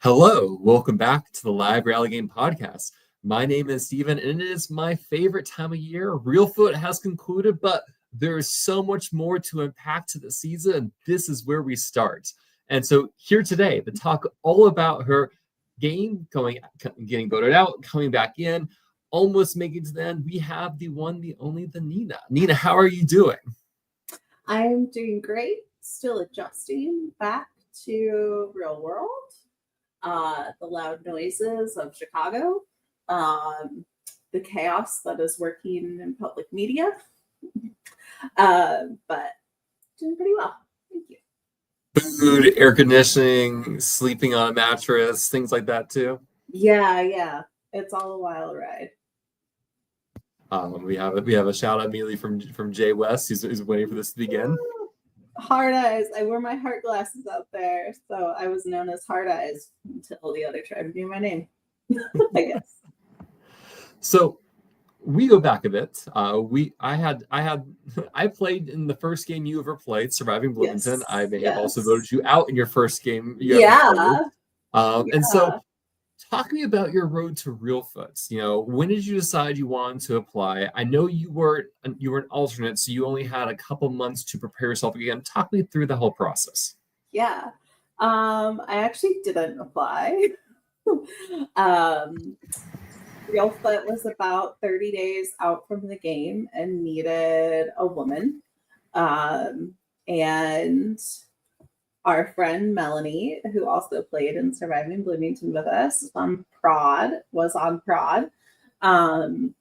Hello, welcome back to the Live Rally Game Podcast. My name is Steven, and it is my favorite time of year. Reelfoot has concluded, but there is so much more to unpack to the season, and this is where we start. And so here today to talk all about her game getting voted out, coming back in, almost making it to the end, we have the one, the only, the Nina. Nina, how are you doing? I'm doing great, still adjusting back to real world. The loud noises of Chicago, the chaos that is working in public media, but doing pretty well. Thank you. Food, air conditioning, sleeping on a mattress, things like that too. Yeah. It's all a wild ride. We have a shout out immediately from Jay West, who's waiting for this to begin. Hard Eyes. I wore my heart glasses out there, so I was known as Hard Eyes until the other tried to do my name, I guess. So we go back a bit. I played in the first game you ever played, Surviving Bloomington. Yes. I may have also voted you out in your first game. And so talk to me about your road to Reelfoot. When did you decide you wanted to apply? I know you were an alternate, so you only had a couple months to prepare yourself again. Talk me through the whole process. Yeah. I actually didn't apply. Reelfoot was about 30 days out from the game and needed a woman. And our friend Melanie, who also played in Surviving Bloomington with us, was on prod. And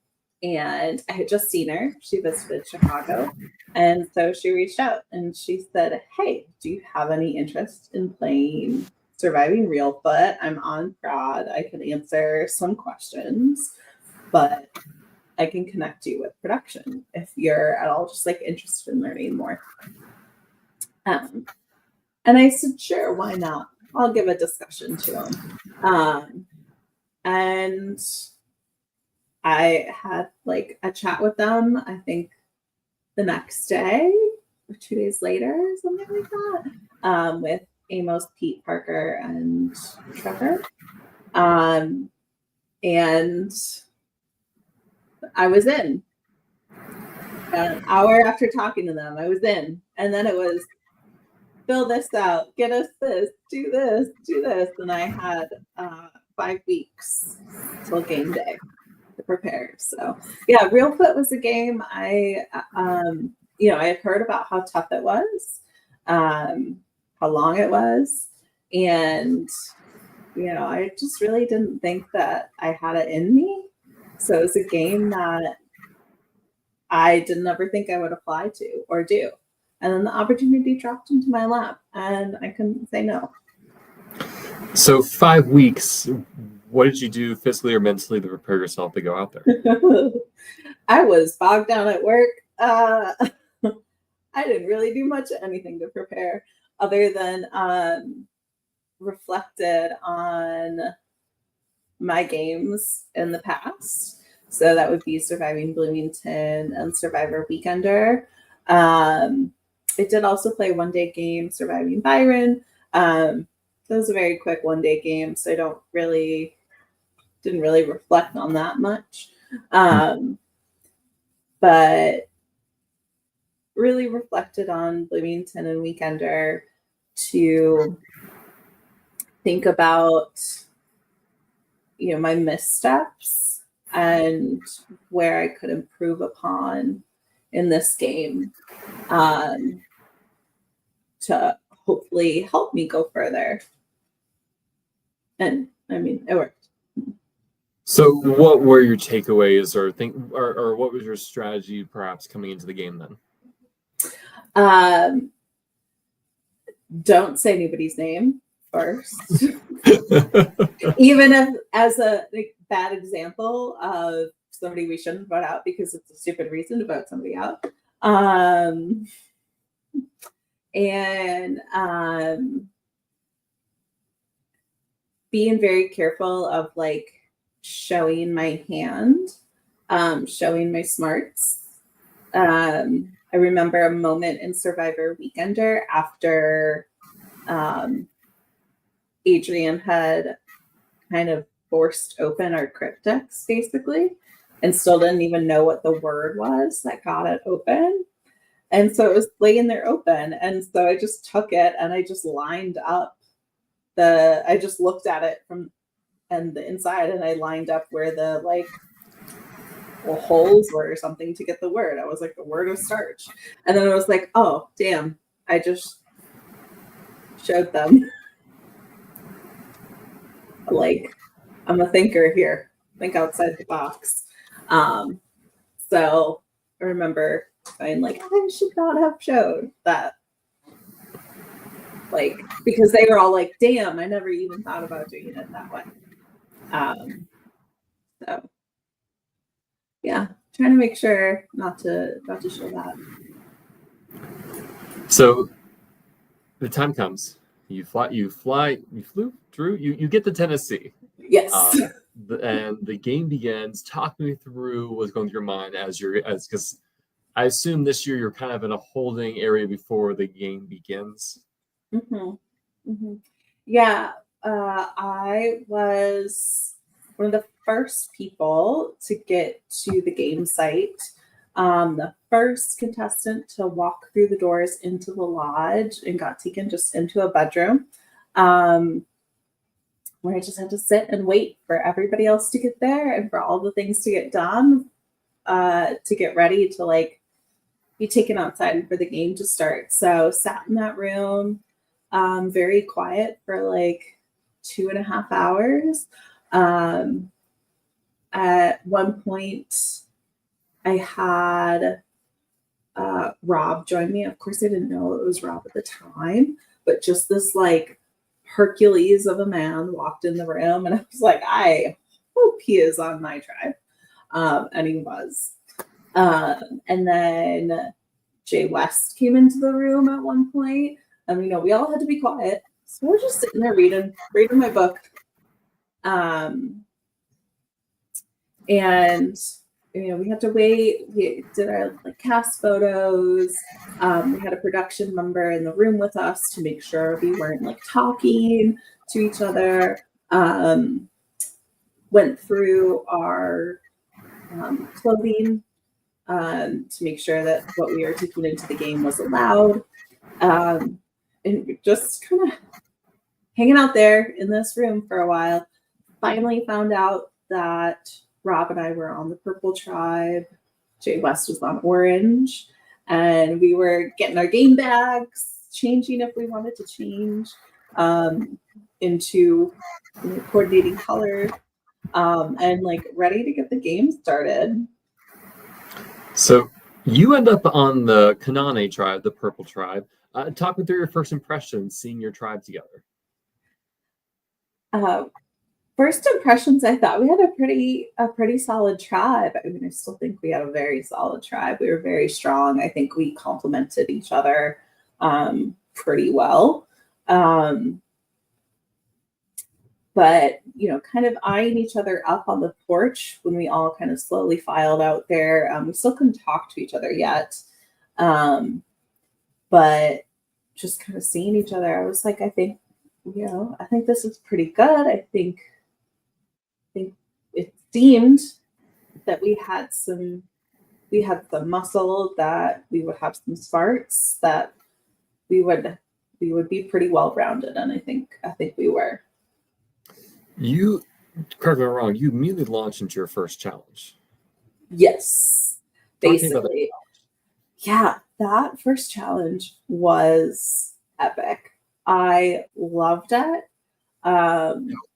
I had just seen her. She visited Chicago. And so she reached out and she said, "Hey, do you have any interest in playing Surviving Reelfoot? I'm on prod. I can answer some questions, but I can connect you with production if you're at all just interested in learning more." And I said, "Sure, why not? I'll give a discussion to him." And I had a chat with them, I think the next day or 2 days later, something like that, with Amos, Pete, Parker, and Trevor. And I was in. An hour after talking to them, I was in. And then it was, fill this out, get us this, do this, do this. And I had 5 weeks till game day to prepare. So yeah, Reelfoot was a game I had heard about how tough it was, how long it was. And, I just really didn't think that I had it in me. So it was a game that I didn't ever think I would apply to or do. And then the opportunity dropped into my lap and I couldn't say no. So 5 weeks, what did you do physically or mentally to prepare yourself to go out there? I was bogged down at work. I didn't really do much of anything to prepare other than reflected on my games in the past. So that would be Surviving Bloomington and Survivor Weekender. I did also play one-day game, Surviving Byron. That was a very quick one-day game, so I didn't really reflect on that much. But really reflected on Bloomington and Weekender to think about, my missteps and where I could improve upon in this game, to hopefully help me go further. And it worked. So what were your takeaways or what was your strategy perhaps coming into the game then? Don't say anybody's name first. Even if as a bad example of somebody we shouldn't vote out because it's a stupid reason to vote somebody out. And being very careful of showing my hand, showing my smarts. I remember a moment in Survivor Weekender after Adrian had kind of forced open our cryptex basically and still didn't even know what the word was that got it open. And so it was laying there open. And so I just took it and I just lined up I just looked at it from and the inside and I lined up where the holes were or something to get the word. I was like, the word of starch. And then I was like, oh, damn, I just showed them. Like, I'm a thinker here. Think outside the box. So I remember going like, I should not have showed that. Like, because they were all like, damn, I never even thought about doing it that way. So yeah, trying to make sure not to show that. So the time comes. You flew, Drew. You get to Tennessee. Yes. And the game begins. Talk me through what's going through your mind because I assume this year you're kind of in a holding area before the game begins. Mm-hmm. Mm-hmm. Yeah, I was one of the first people to get to the game site. The first contestant to walk through the doors into the lodge and got taken just into a bedroom where I just had to sit and wait for everybody else to get there and for all the things to get done to get ready to be taken outside and for the game to start. So sat in that room, very quiet for 2.5 hours. At one point, I had Rob join me. Of course, I didn't know it was Rob at the time, but just this Hercules of a man walked in the room, and I was like, I hope he is on my tribe. And he was. And then Jay West came into the room at one point, and we all had to be quiet. So we're just sitting there reading my book. And we had to wait. We did our cast photos. We had a production member in the room with us to make sure we weren't talking to each other. Went through our clothing to make sure that what we were taking into the game was allowed. And just kind of hanging out there in this room for a while. Finally found out that Rob and I were on the purple tribe. Jay West was on orange. And we were getting our game bags, changing if we wanted to change into coordinating color and ready to get the game started. So you end up on the Kanane tribe, the purple tribe. Talk me through your first impressions seeing your tribe together. First impressions, I thought we had a pretty solid tribe. I still think we had a very solid tribe. We were very strong. I think we complemented each other pretty well. But, kind of eyeing each other up on the porch when we all kind of slowly filed out there. We still couldn't talk to each other yet. But just kind of seeing each other, I was like, I think this is pretty good. I think it seemed that we had some muscle, that we would have some sparks, that we would be pretty well rounded, and I think we were. You, correct me if I'm wrong, you immediately launched into your first challenge. Yes, basically. Yeah, that first challenge was epic. I loved it. I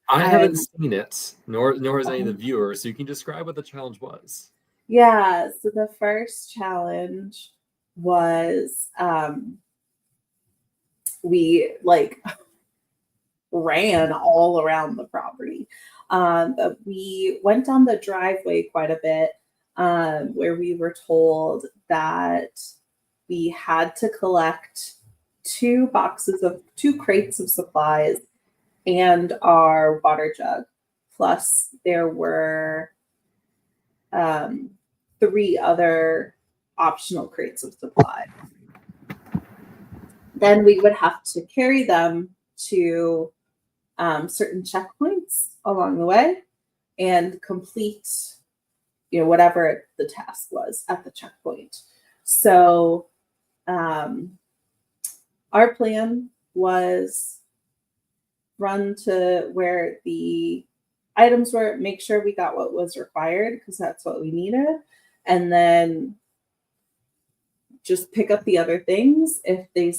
haven't seen it, nor has any of the viewers, so you can describe what the challenge was. Yeah, so the first challenge was we ran all around the property. But we went down the driveway quite a bit, where we were told that we had to collect 2 crates of supplies and our water jug. Plus there were 3 other optional crates of supply. Then we would have to carry them to certain checkpoints along the way and complete, whatever the task was at the checkpoint. So our plan was run to where the items were, make sure we got what was required because that's what we needed, and then just pick up the other things if they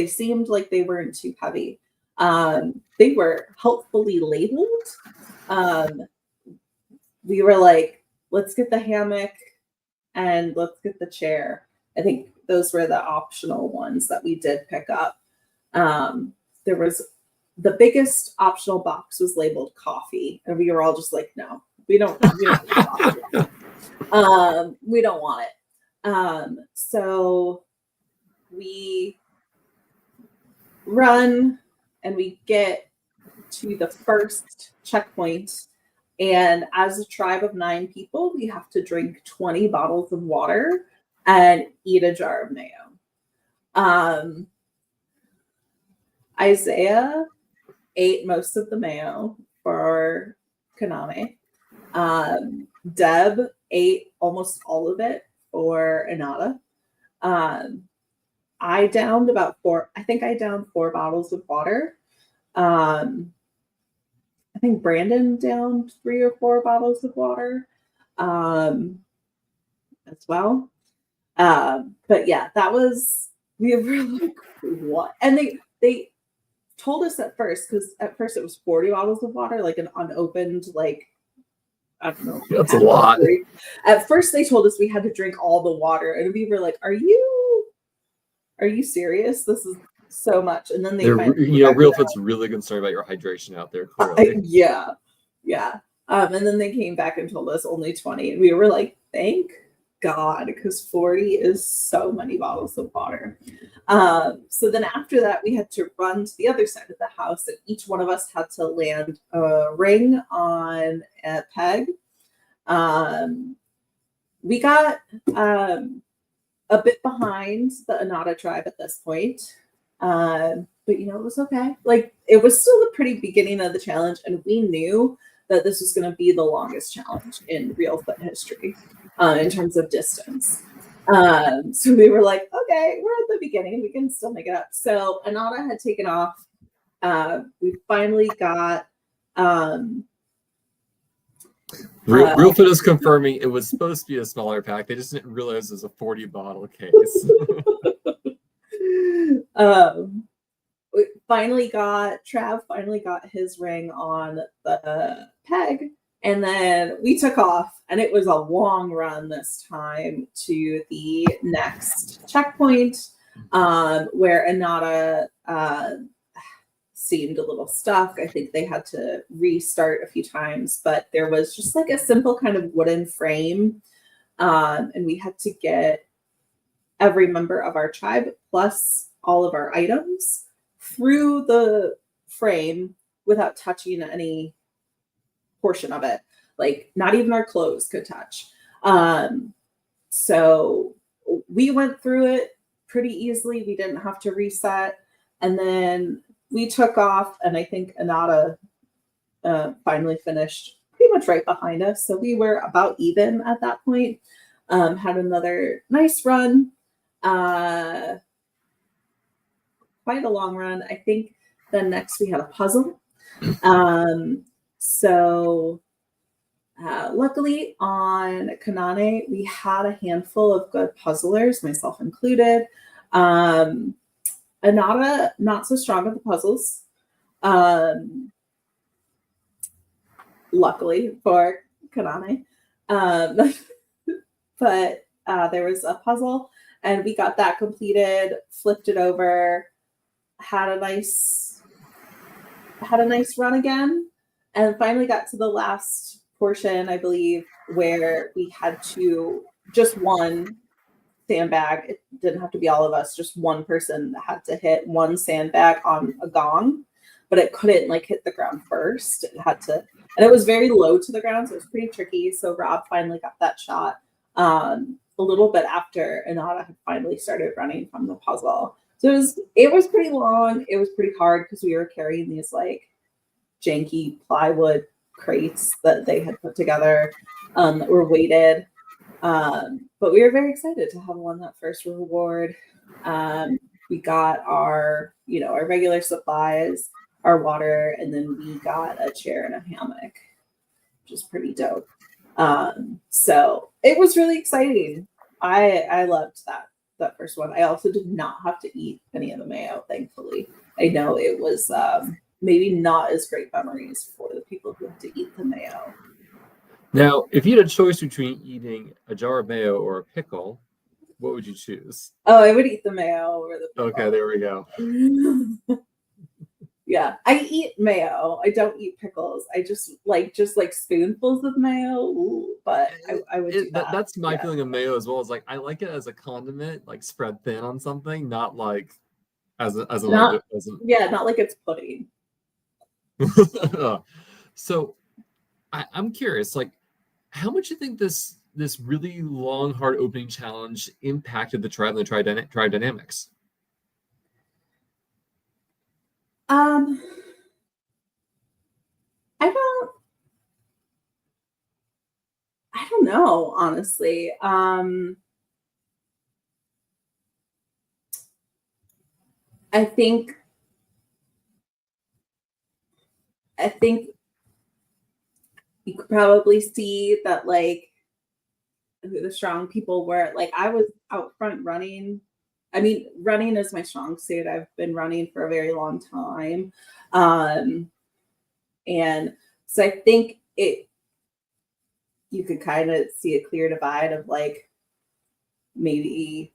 seemed like they weren't too heavy. They were helpfully labeled. We were like, let's get the hammock and let's get the chair. I think those were the optional ones that we did pick up. There was the biggest optional box was labeled coffee, and we were all just like, no, we don't need coffee. We don't want it. So we run and we get to the first checkpoint, and as a tribe of 9 people, we have to drink 20 bottles of water and eat a jar of mayo. Isaiah ate most of the mayo for Kaname. Deb ate almost all of it for Inada. I downed about 4 bottles of water. I think Brandon downed 3 or 4 bottles of water as well. But yeah, we were like, what? And they told us at first, because at first it was 40 bottles of water, like an unopened, like, I don't know. That's a lot. At first they told us we had to drink all the water, and we were like, are you serious? This is so much. And then Reelfoot's really concerned about your hydration out there, clearly. Yeah. And then they came back and told us only 20, and we were like, thank God, because 40 is so many bottles of water. So then after that, we had to run to the other side of the house, and each one of us had to land a ring on a peg. We got a bit behind the Inada tribe at this point. But it was okay. Like, it was still the pretty beginning of the challenge, and we knew that this was going to be the longest challenge in Reelfoot history in terms of distance. So we were like, okay, we're at the beginning. We can still make it up. So Inada had taken off. We finally got... Reelfoot is confirming it was supposed to be a smaller pack. They just didn't realize it was a 40-bottle case. Trav finally got his ring on the peg, and then we took off, and it was a long run this time to the next checkpoint, where Inada seemed a little stuck. I think they had to restart a few times, but there was just like a simple kind of wooden frame, and we had to get every member of our tribe plus all of our items through the frame without touching any portion of it. Like, not even our clothes could touch. So we went through it pretty easily. We didn't have to reset. And then we took off, and I think Inada finally finished pretty much right behind us. So we were about even at that point. Had another nice run. Quite a long run. I think then next we had a puzzle. Luckily on Kanane, we had a handful of good puzzlers, myself included. Inada, not so strong at the puzzles. Luckily for Kanane. But there was a puzzle, and we got that completed, flipped it over, had a nice run again, and finally got to the last portion, I believe, where we had to just one sandbag. It didn't have to be all of us, just one person had to hit one sandbag on a gong, but it couldn't like hit the ground first. It had to, and it was very low to the ground, so it was pretty tricky. So Rob finally got that shot a little bit after Inada had finally started running from the puzzle. So it was pretty long. It was pretty hard because we were carrying these like janky plywood crates that they had put together that were weighted. But we were very excited to have won that first reward. We got our regular supplies, our water, and then we got a chair and a hammock, which is pretty dope. So it was really exciting. I loved that first one. I also did not have to eat any of the mayo, thankfully. I know it was maybe not as great memories for the people who had to eat the mayo. Now, if you had a choice between eating a jar of mayo or a pickle, what would you choose? Oh, I would eat the mayo over the pickle. Okay, there we go. Yeah, I eat mayo. I don't eat pickles. I just like spoonfuls of mayo. Ooh, but I would do that. That's my feeling of mayo as well. Is like I like it as a condiment, like spread thin on something, not like as not like it's pudding. So I'm curious, like, how much do you think this really long, hard opening challenge impacted the tribe and the tribe dynamics? I don't know, honestly. I think you could probably see that like who the strong people were. Like I was out front running. I mean, running is my strong suit. I've been running for a very long time. And so I think you could kind of see a clear divide of like maybe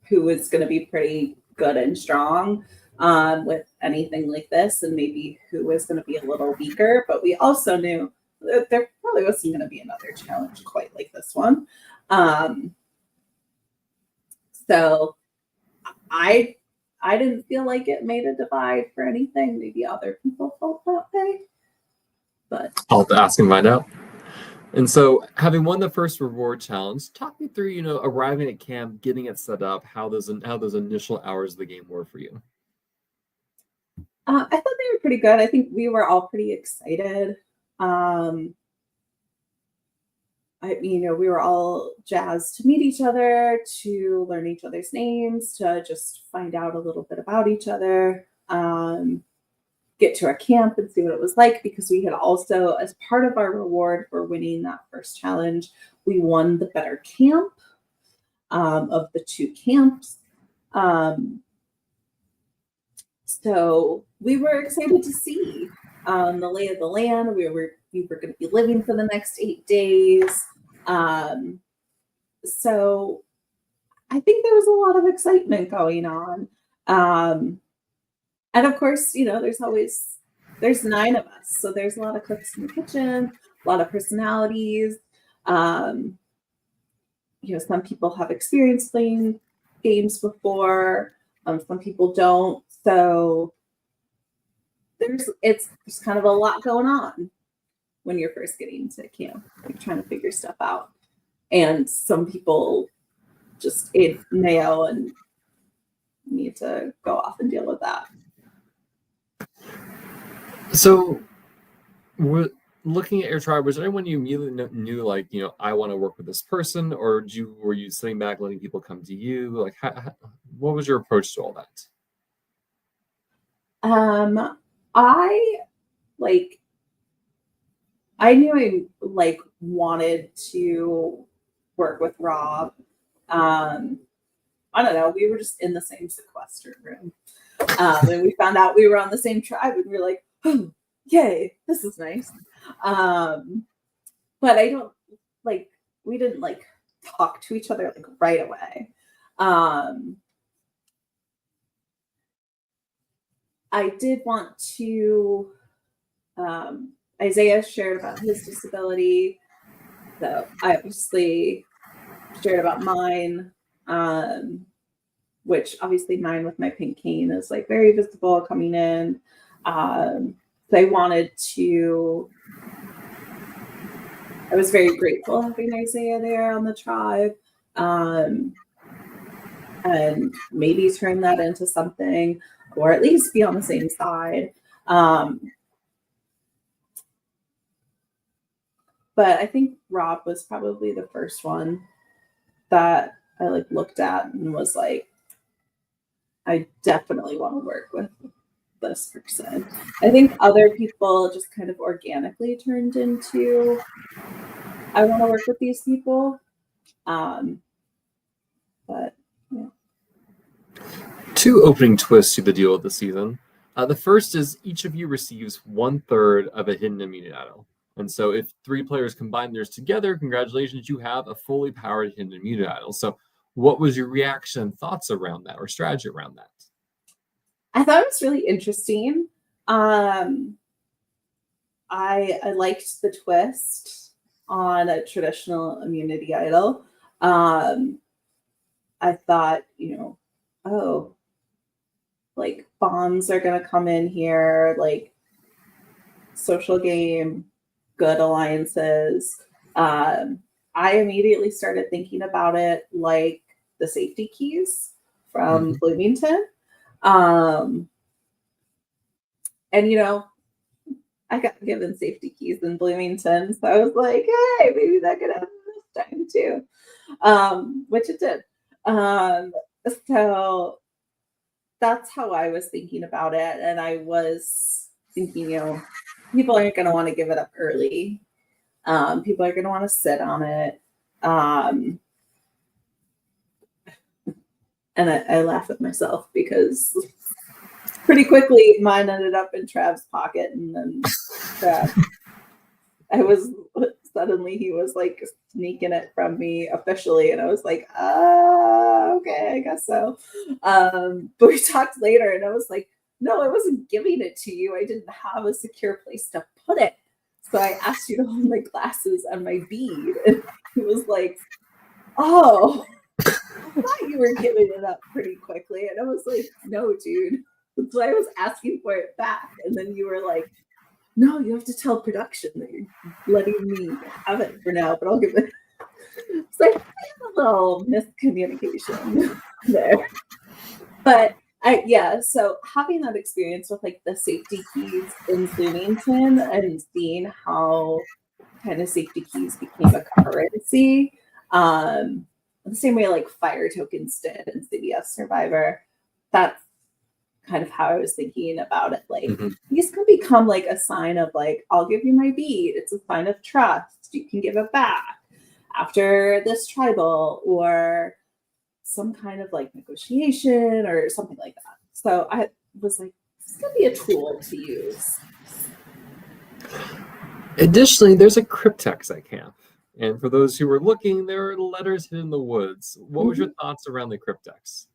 who was going to be pretty good and strong with anything like this, and maybe who was going to be a little weaker. But we also knew that there probably wasn't going to be another challenge quite like this one. So I didn't feel like it made a divide for anything. Maybe other people felt that way. But I'll have to ask and find out. And so, having won the first reward challenge, talk me through, arriving at camp, getting it set up, how those initial hours of the game were for you. I thought they were pretty good. I think we were all pretty excited. We were all jazzed to meet each other, to learn each other's names, to just find out a little bit about each other, get to our camp and see what it was like, because we had also, as part of our reward for winning that first challenge, we won the better camp of the two camps. So we were excited to see the lay of the land. We were going to be living for the next 8 days. So I think there was a lot of excitement going on. And of course, there's 9 of us. So there's a lot of cooks in the kitchen, a lot of personalities. Some people have experience playing games before. Some people don't. So there's kind of a lot going on when you're first getting to camp. You're trying to figure stuff out. And some people just ate mayo and need to go off and deal with that. So, looking at your tribe, was there anyone you immediately knew, like, I want to work with this person, or were you sitting back letting people come to you? Like, what was your approach to all that? I knew I wanted to work with Rob. I don't know. We were just in the same sequestered room. And we found out we were on the same tribe, and we were like, oh, yay, this is nice. But I don't we didn't talk to each other right away. I did want to, Isaiah shared about his disability. So I obviously shared about mine, which obviously mine with my pink cane is very visible coming in. So I was very grateful having Isaiah there on the tribe. and maybe turn that into something, or at least be on the same side. But I think Rob was probably the first one that I like looked at and was like, I definitely want to work with this person. I think other people just kind of organically turned into, I want to work with these people. But yeah. 2 opening twists to the deal of the season. The first is each of you receives 1/3 of a hidden immunity idol. And so if 3 players combine theirs together, congratulations, you have a fully powered hidden immunity idol. So what was your reaction, thoughts around that, or strategy around that? I thought it was really interesting. I liked the twist on a traditional immunity idol. I thought, oh, like bombs are going to come in here, like social game, good alliances. I immediately started thinking about it like the safety keys from Bloomington. And, I got given safety keys in Bloomington. So I was like, hey, maybe that could happen this time too. Which it did. So that's how I was thinking about it. And I was thinking, people aren't going to want to give it up early. People are going to want to sit on it. And I laugh at myself because pretty quickly mine ended up in Trav's pocket. And then suddenly he was like sneaking it from me officially. And I was like, okay, I guess so. But we talked later and I was like, no, I wasn't giving it to you. I didn't have a secure place to put it. So I asked you to hold my glasses and my bead. And he was like, oh, I thought you were giving it up pretty quickly. And I was like, no, dude. That's why I was asking for it back. And then you were like, no, you have to tell production that you're letting me have it for now, but I'll give it. It's like a little miscommunication there. But so having that experience with like the safety keys in Bloomington and seeing how kind of safety keys became a currency, the same way like fire tokens did in CBS Survivor, that's kind of how I was thinking about it. Like these can become like a sign of like, I'll give you my bead. It's a sign of trust. You can give it back after this tribal or some kind of like negotiation or something like that. So I was like, this could be a tool to use. Additionally, there's a cryptex at camp. And for those who were looking, there are letters hidden in the woods. What was your thoughts around the cryptex?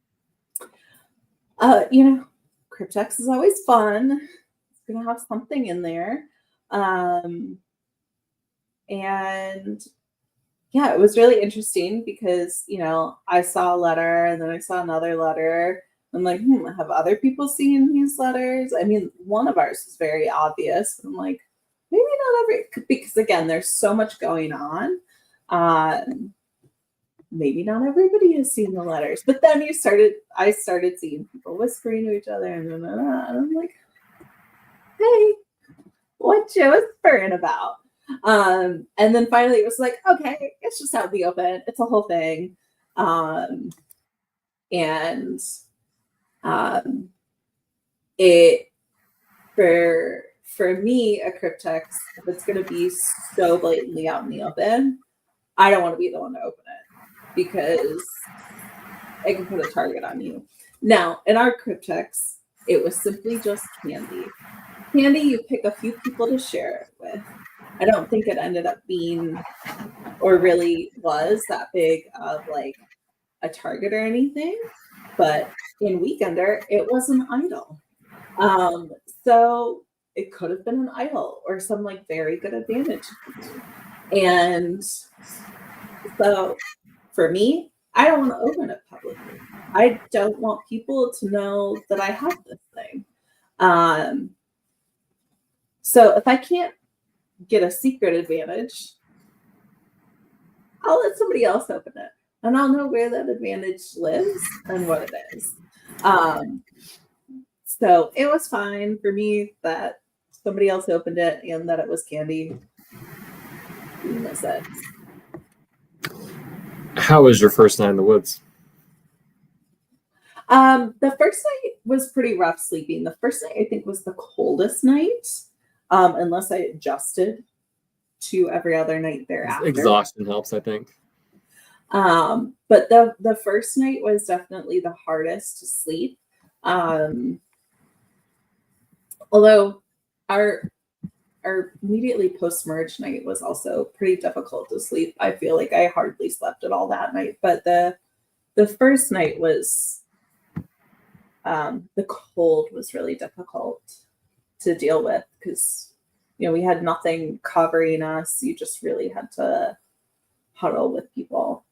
Cryptex is always fun. It's going to have something in there. And yeah, it was really interesting because, I saw a letter and then I saw another letter. I'm like, have other people seen these letters? I mean, one of ours is very obvious. I'm like, maybe not every, because again, there's so much going on. Maybe not everybody has seen the letters, but then I started seeing people whispering to each other and I'm like, hey, what you whispering about? And then finally it was like, okay, it's just out in the open. It's a whole thing. It for me, a cryptex, if it's going to be so blatantly out in the open, I don't want to be the one to open it because I can put a target on you. Now, in our cryptex, it was simply just candy. Candy, you pick a few people to share it with. I don't think it ended up being or really was that big of like a target or anything. But in Weekender, it was an idol. So it could have been an idol or some like very good advantage. And so for me, I don't want to open it publicly. I don't want people to know that I have this thing. So if I can't get a secret advantage, I'll let somebody else open it. and I'll know where that advantage lives and what it is. So it was fine for me that somebody else opened it and that it was candy. That's it. How was your first night in the woods? The first night was pretty rough sleeping. The first night I think was the coldest night, unless I adjusted to every other night thereafter. Exhaustion helps, I think. But the first night was definitely the hardest to sleep. Although our immediately post-merge night was also pretty difficult to sleep. I feel like I hardly slept at all that night. But the first night was the cold was really difficult to deal with because we had nothing covering us. You just really had to huddle with people.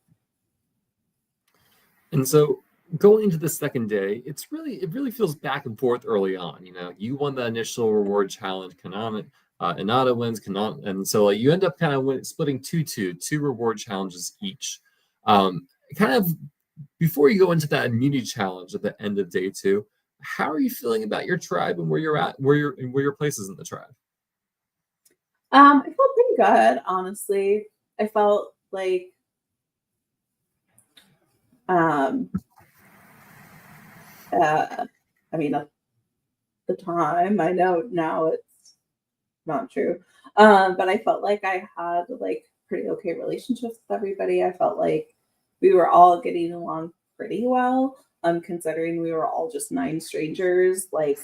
And so going into the second day, it really feels back and forth early on. You won the initial reward challenge, Inada wins, and so you end up kind of splitting 2 reward challenges each. Kind of before you go into that immunity challenge at the end of day 2, how are you feeling about your tribe and where you're at, where your place is in the tribe? I felt pretty good, honestly. I felt like I mean, at the time, I know now it's not true, but I felt like I had like pretty okay relationships with everybody. I felt like we were all getting along pretty well, considering we were all just 9 strangers, like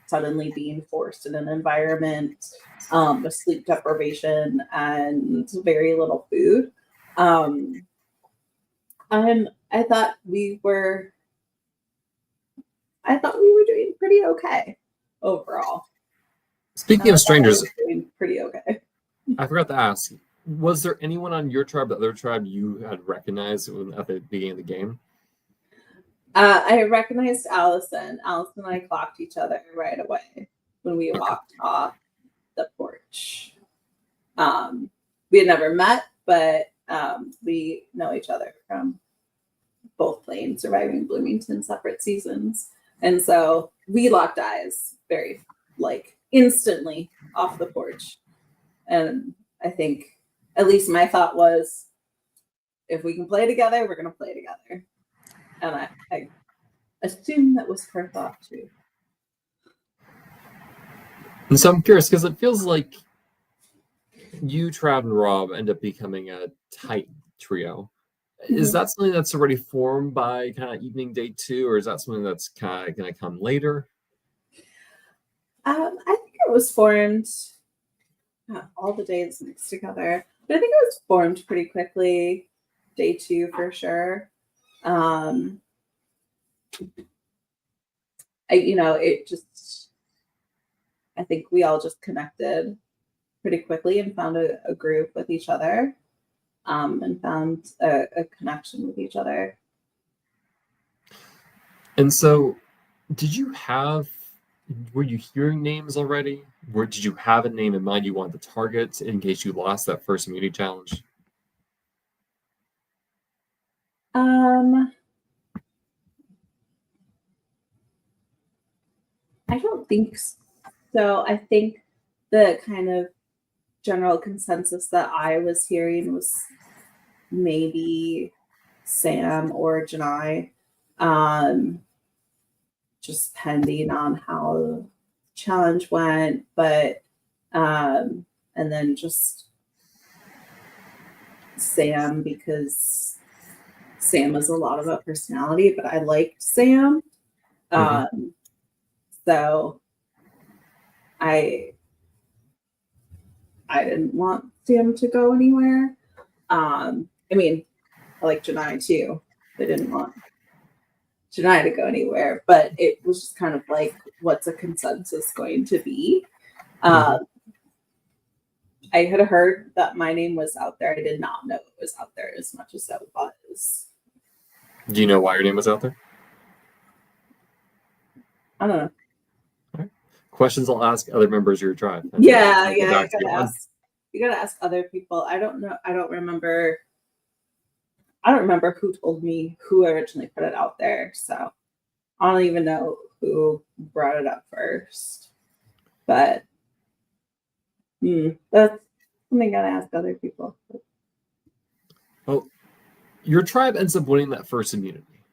suddenly being forced in an environment with sleep deprivation and very little food. And I thought we were doing pretty okay overall. Speaking of strangers, doing pretty okay. I forgot to ask, was there anyone on your tribe, the other tribe, you had recognized at the beginning of the game? I recognized Allison. Allison and I clocked each other right away when we walked off the porch. We had never met, but we know each other from both playing Surviving Bloomington separate seasons. And so we locked eyes very instantly off the porch. And I think at least my thought was, if we can play together, we're going to play together. And I assume that was her thought too. And so I'm curious because it feels like you, Trav, and Rob end up becoming a tight trio. Mm-hmm. Is that something that's already formed by kind of evening day 2, or is that something that's kind of going to come later? I think it was formed all the days mixed together, but I think it was formed pretty quickly. Day 2 for sure. I think we all just connected pretty quickly and found a group with each other, and found a connection with each other. And so were you hearing names already? Did you have a name in mind you wanted to target in case you lost that first immunity challenge? I don't think so. I think the kind of general consensus that I was hearing was maybe Sam or Janai, just pending on how the challenge went, but and then just Sam, because Sam is a lot about personality, but I liked Sam. So I didn't want Sam to go anywhere. I mean, I like Janai too. I didn't want Janai to go anywhere, but it was just kind of like, what's a consensus going to be? I had heard that my name was out there. I did not know it was out there as much as it was. Do you know why your name was out there? I don't know. Right. Questions I'll ask other members of your tribe. Yeah. You gotta ask other people. I don't know. I don't remember. I don't remember who told me who originally put it out there. So I don't even know who brought it up first. But that's something I gotta ask other people. Well, your tribe ends up winning that first immunity.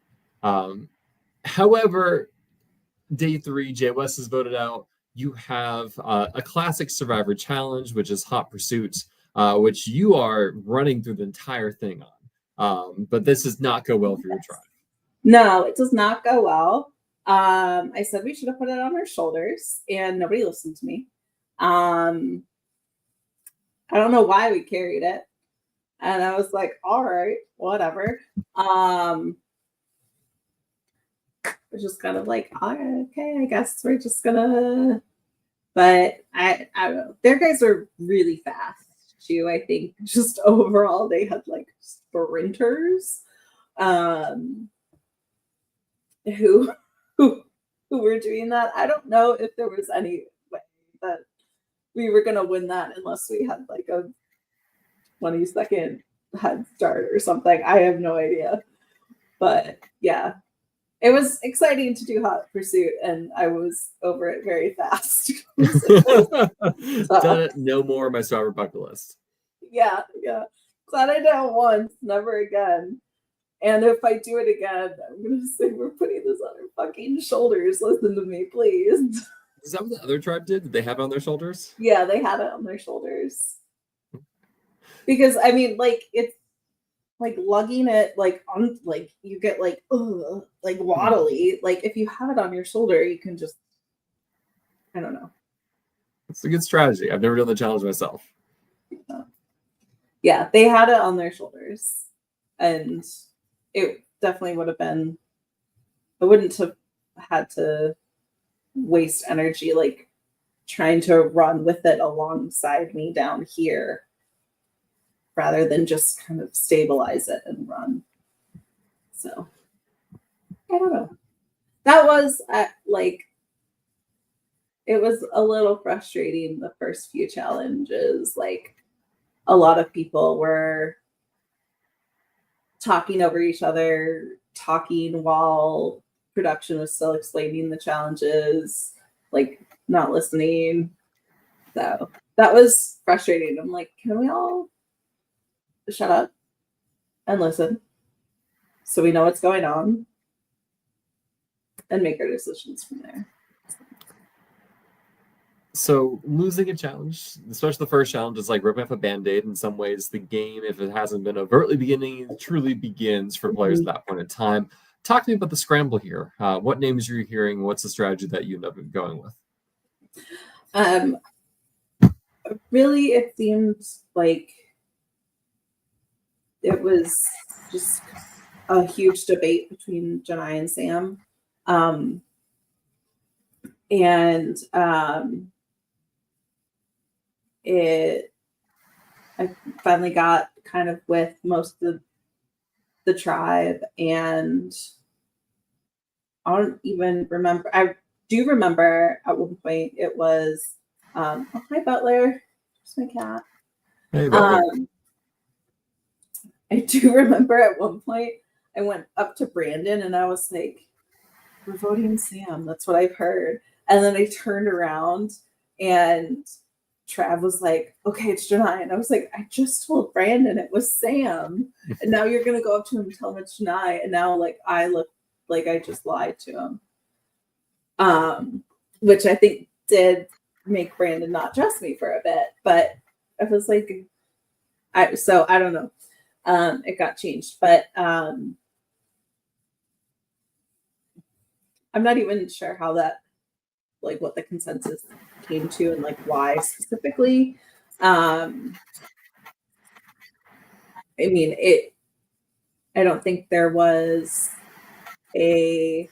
However, day 3, Jay West is voted out. You have a classic Survivor challenge, which is Hot Pursuit, which you are running through the entire thing on. But this does not go well for your tribe. No, it does not go well. I said we should have put it on our shoulders, and nobody listened to me. I don't know why we carried it. And I was like, all right, whatever. We're just kind of like, all right, okay, I guess we're just gonna. But I don't know. Their guys are really fast too. I think just overall they had like sprinters, who were doing that. I don't know if there was any way that we were gonna win that unless we had like a 20-second head start or something. I have no idea. But yeah, it was exciting to do Hot Pursuit, and I was over it very fast. Done it, no more on my Survivor bucket list. Yeah. Glad I did it once, never again. And if I do it again, I'm going to say we're putting this on our fucking shoulders. Listen to me, please. Is that what the other tribe did? Did they have it on their shoulders? Yeah, they had it on their shoulders. Because, I mean, like, it's like lugging it, like, on, like, you get, like, waddly. Like, if you have it on your shoulder, you can just, I don't know. It's a good strategy. I've never done the challenge myself. Yeah, they had it on their shoulders. And it definitely would have been, I wouldn't have had to waste energy like trying to run with it alongside me down here rather than just kind of stabilize it and run. So I don't know. That was it was a little frustrating the first few challenges. Like a lot of people were talking over each other, talking while production was still explaining the challenges, like not listening. So that was frustrating. I'm like, can we all shut up and listen so we know what's going on and make our decisions from there? So losing a challenge, especially the first challenge, is like ripping off a band-aid. In some ways, the game, if it hasn't been overtly beginning, truly begins for players at that point in time. Talk to me about the scramble here. What names are you hearing? What's the strategy that you end up going with? Really, it seemed like it was just a huge debate between Janai and Sam. I finally got kind of with most of the tribe, and I don't even remember. I do remember at one point it was, oh, hi Butler, there's my cat. Hey, Butler. I do remember at one point I went up to Brandon and I was like, we're voting Sam. That's what I've heard. And then I turned around and Trav was like, okay, it's Janai. And I was like, I just told Brandon it was Sam. And now you're going to go up to him and tell him it's Janai. And now like I look like I just lied to him. Which I think did make Brandon not trust me for a bit. But I was like, I don't know. It got changed. But I'm not even sure how that, like what the consensus came to and like why specifically. I mean, I don't think there was a,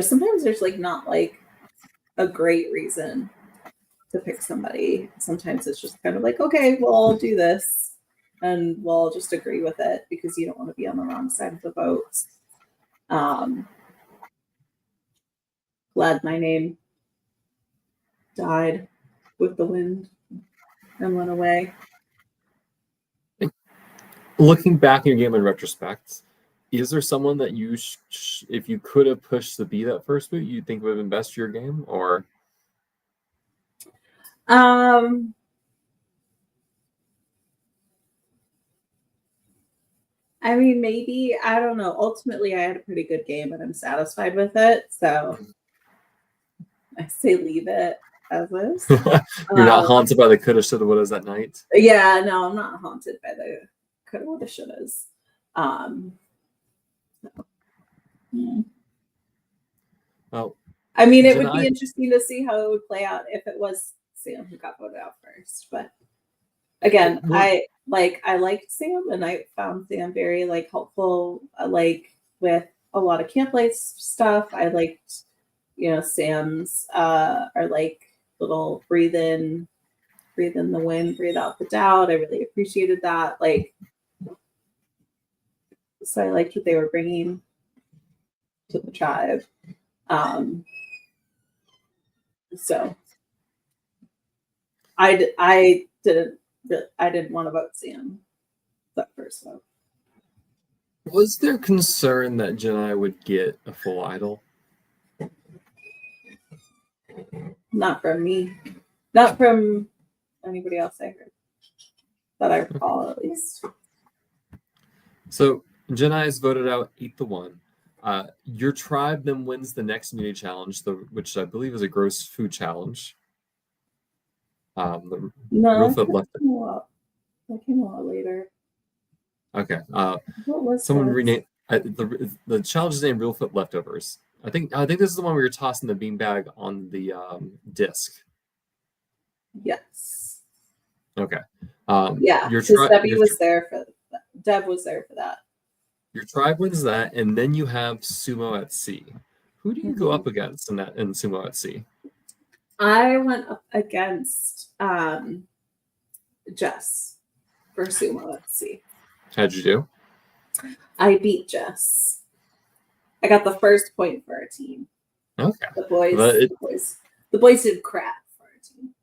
sometimes there's like not like a great reason to pick somebody. Sometimes it's just kind of like, okay, well, I'll do this and we'll just agree with it because you don't want to be on the wrong side of the vote. Glad my name died with the wind and went away. Looking back in your game in retrospect, is there someone that you, if you could have pushed to be that first boot, you think would have been best for your game, or? I mean, maybe, I don't know. Ultimately, I had a pretty good game and I'm satisfied with it. So I say leave it as is. You're not haunted by the coulda, shoulda, wouldas that night? Yeah, no, I'm not haunted by the coulda, woulda, shouldas. Oh, I mean, it would be interesting to see how it would play out if it was Sam who got voted out first. But again, I liked Sam, and I found Sam very like helpful, like with a lot of camp life stuff. I liked, Sam's are like little breathe in the wind, breathe out the doubt. I really appreciated that. Like, so I liked what they were bringing to the tribe. So I didn't want to vote Sam that first vote. Was there concern that Jedi would get a full idol? Not from me. Not from anybody else I heard. That I recall, at least. So Jedi is voted out 8-1. Your tribe then wins the next immunity challenge, which I believe is a gross food challenge. No, that came a lot later. Okay. What was someone renamed the challenge is named Reelfoot Leftovers. I think this is the one where you're tossing the beanbag on the disc. Yes. Okay. Yeah, because Deb was there for that. Your tribe wins that, and then you have Sumo at Sea. Who do you go up against in Sumo at Sea? I went up against Jess for Sumo at Sea. How'd you do? I beat Jess. I got the first point for our team. Okay. The boys did crap for our team.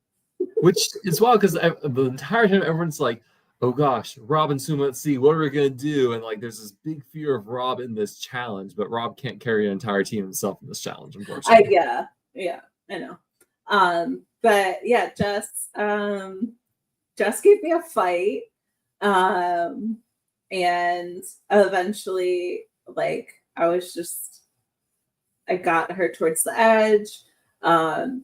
Which is wild because the entire time everyone's like, oh gosh, Rob and Sumo at Sea, what are we gonna do? And like there's this big fear of Rob in this challenge, but Rob can't carry an entire team himself in this challenge, unfortunately. Yeah, I know. But yeah, Jess gave me a fight. And eventually, like, I got her towards the edge.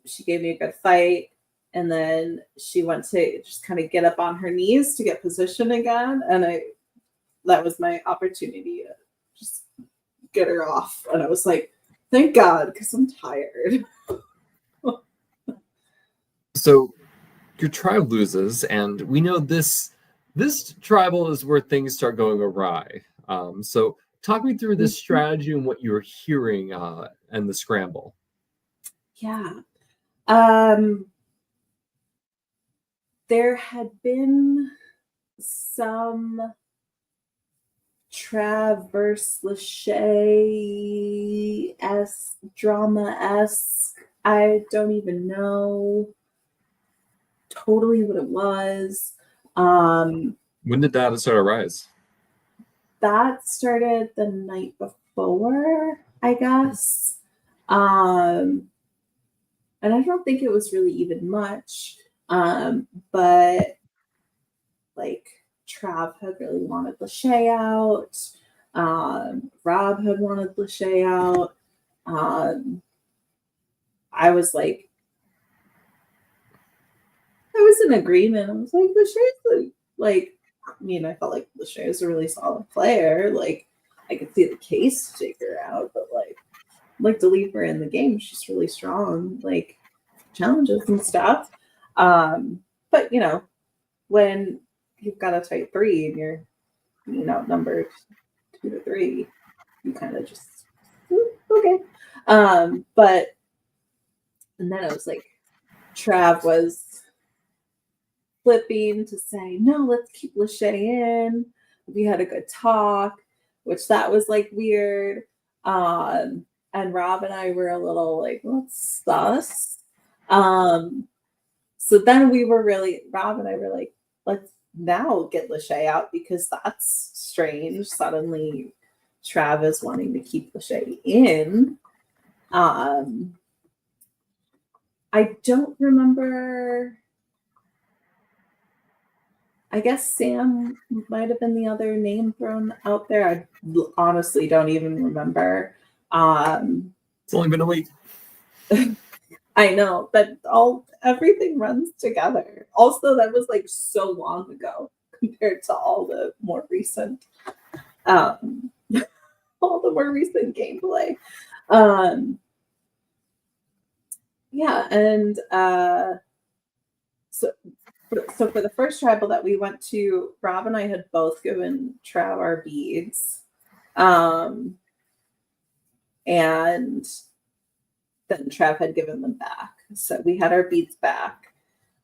She gave me a good fight. And then she went to just kind of get up on her knees to get position again. And that was my opportunity to just get her off. And I was like, thank God, because I'm tired. So your tribe loses, and we know this tribal is where things start going awry. So talk me through this strategy and what you were hearing and the scramble. Yeah. There had been some Traverse Lachey-esque, drama-esque. I don't even know totally what it was. When did that start to rise? That started the night before, I guess. And I don't think it was really even much. But like Trav had really wanted Lachey out. Rob had wanted Lachey out. I was in agreement. I was like, Lachey's like, I mean, I felt like Lachey was a really solid player. Like, I could see the case to take her out, but like to leave her in the game. She's really strong, like challenges and stuff. But when you've got a tight 3 and you're, numbered 2 to 3, you kind of just okay. But and then it was like Trav was flipping to say, no, let's keep Lachey in. We had a good talk, which that was like weird. And Rob and I were a little like, what's sus? So then Rob and I were like, let's now get Lachey out because that's strange. Suddenly Trav is wanting to keep Lachey in. I don't remember. I guess Sam might have been the other name thrown out there. I honestly don't even remember. It's only been a week. I know, but everything runs together. Also, that was like so long ago compared to all the more recent gameplay. Yeah, and so for the first tribal that we went to, Rob and I had both given Trav our beads. And then Trav had given them back. So we had our beads back.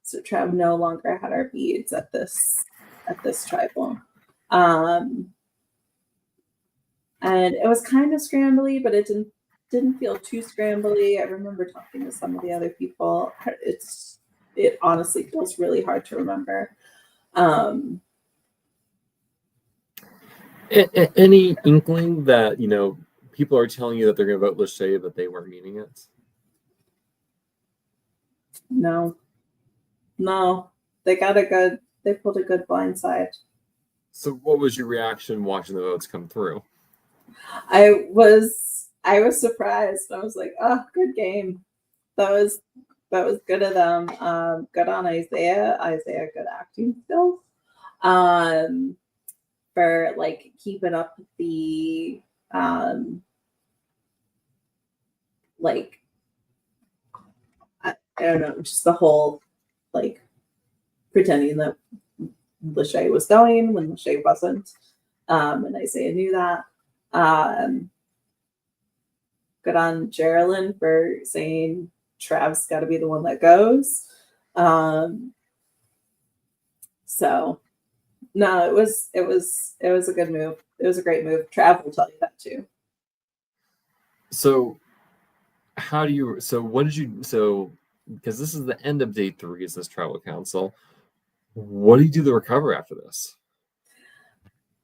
So Trav no longer had our beads at this tribal. And it was kind of scrambly, but it didn't feel too scrambly. I remember talking to some of the other people. It honestly feels really hard to remember. Any inkling that, people are telling you that they're going to vote Lachey, but they weren't meaning it? No. They pulled a good blindside. So what was your reaction watching the votes come through? I was surprised. I was like, oh, good game. That was good of them. Good on Isaiah. Isaiah, good acting skills. For like keeping up the like I don't know, just the whole like pretending that Lachey was going when Lachey wasn't. And Isaiah knew that. Good on Geraldine for saying Trav's got to be the one that goes. So no, it was a good move. It was a great move. Trav will tell you that too. So because this is the end of day 3 is this tribal council. What do you do to recover after this?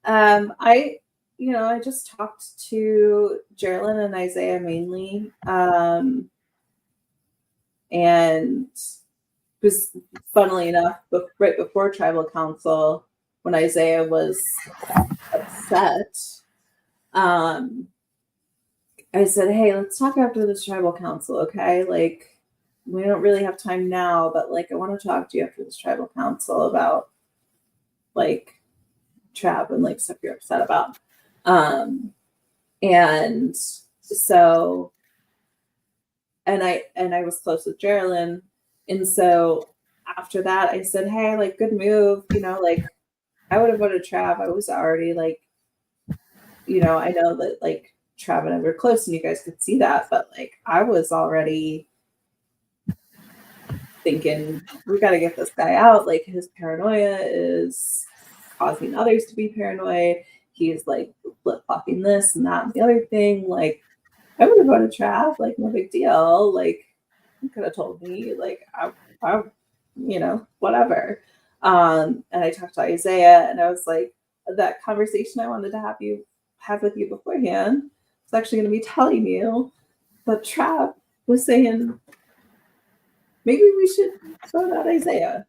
I just talked to Geraldine and Isaiah mainly. And was funnily enough, right before tribal council, when Isaiah was upset, I said, hey, let's talk after this tribal council, okay? Like, we don't really have time now, but like, I want to talk to you after this tribal council about like Trav and like stuff you're upset about. And so, and I was close with Geraldine. And so after that, I said, hey, like, good move. Like, I would have voted Trav. I was already like, I know that like Trav and I were close and you guys could see that, but like, I was already thinking, we got to get this guy out. Like, his paranoia is causing others to be paranoid. He's like flip-flopping this and that and the other thing. Like, I would have voted Trav, like, no big deal. Like, you could have told me, like, I whatever. And I talked to Isaiah and I was like, that conversation I wanted to have with you beforehand was actually going to be telling you that Trav was saying, maybe we should vote out Isaiah.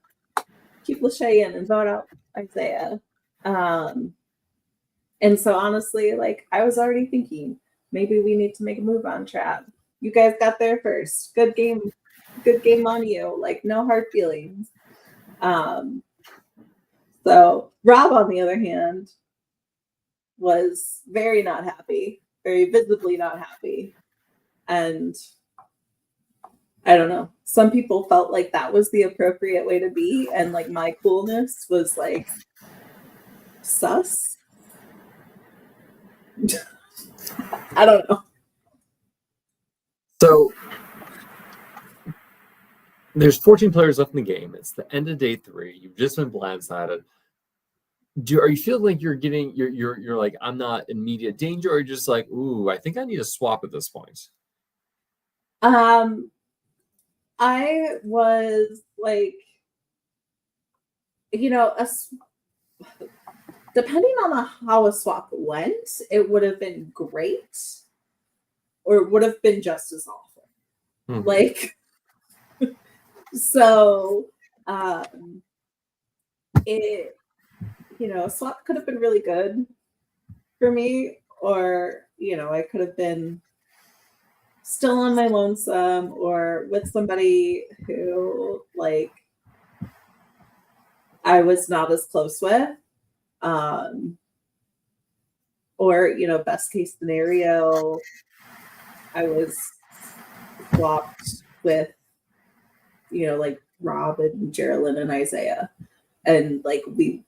Keep Lachey in and vote out Isaiah. And so honestly, like, I was already thinking, maybe we need to make a move on Trav. You guys got there first. Good game on you. Like, no hard feelings. So Rob, on the other hand, was very not happy, very visibly not happy. And I don't know. Some people felt like that was the appropriate way to be. And like my coolness was like sus. I don't know. So there's 14 players left in the game. It's the end of day 3. You've just been blindsided. Are you feeling like you're like, I'm not in immediate danger, or just like, ooh, I think I need to swap at this point? I was like, you know, depending on how a swap went, it would have been great, or it would have been just as awful. Mhm. Like, so it, you know, a swap could have been really good for me, or, you know, I could have been still on my lonesome or with somebody who, like, I was not as close with. Or, you know, best case scenario, I was swapped with, you know, like Rob and Geraldine and Isaiah. And like we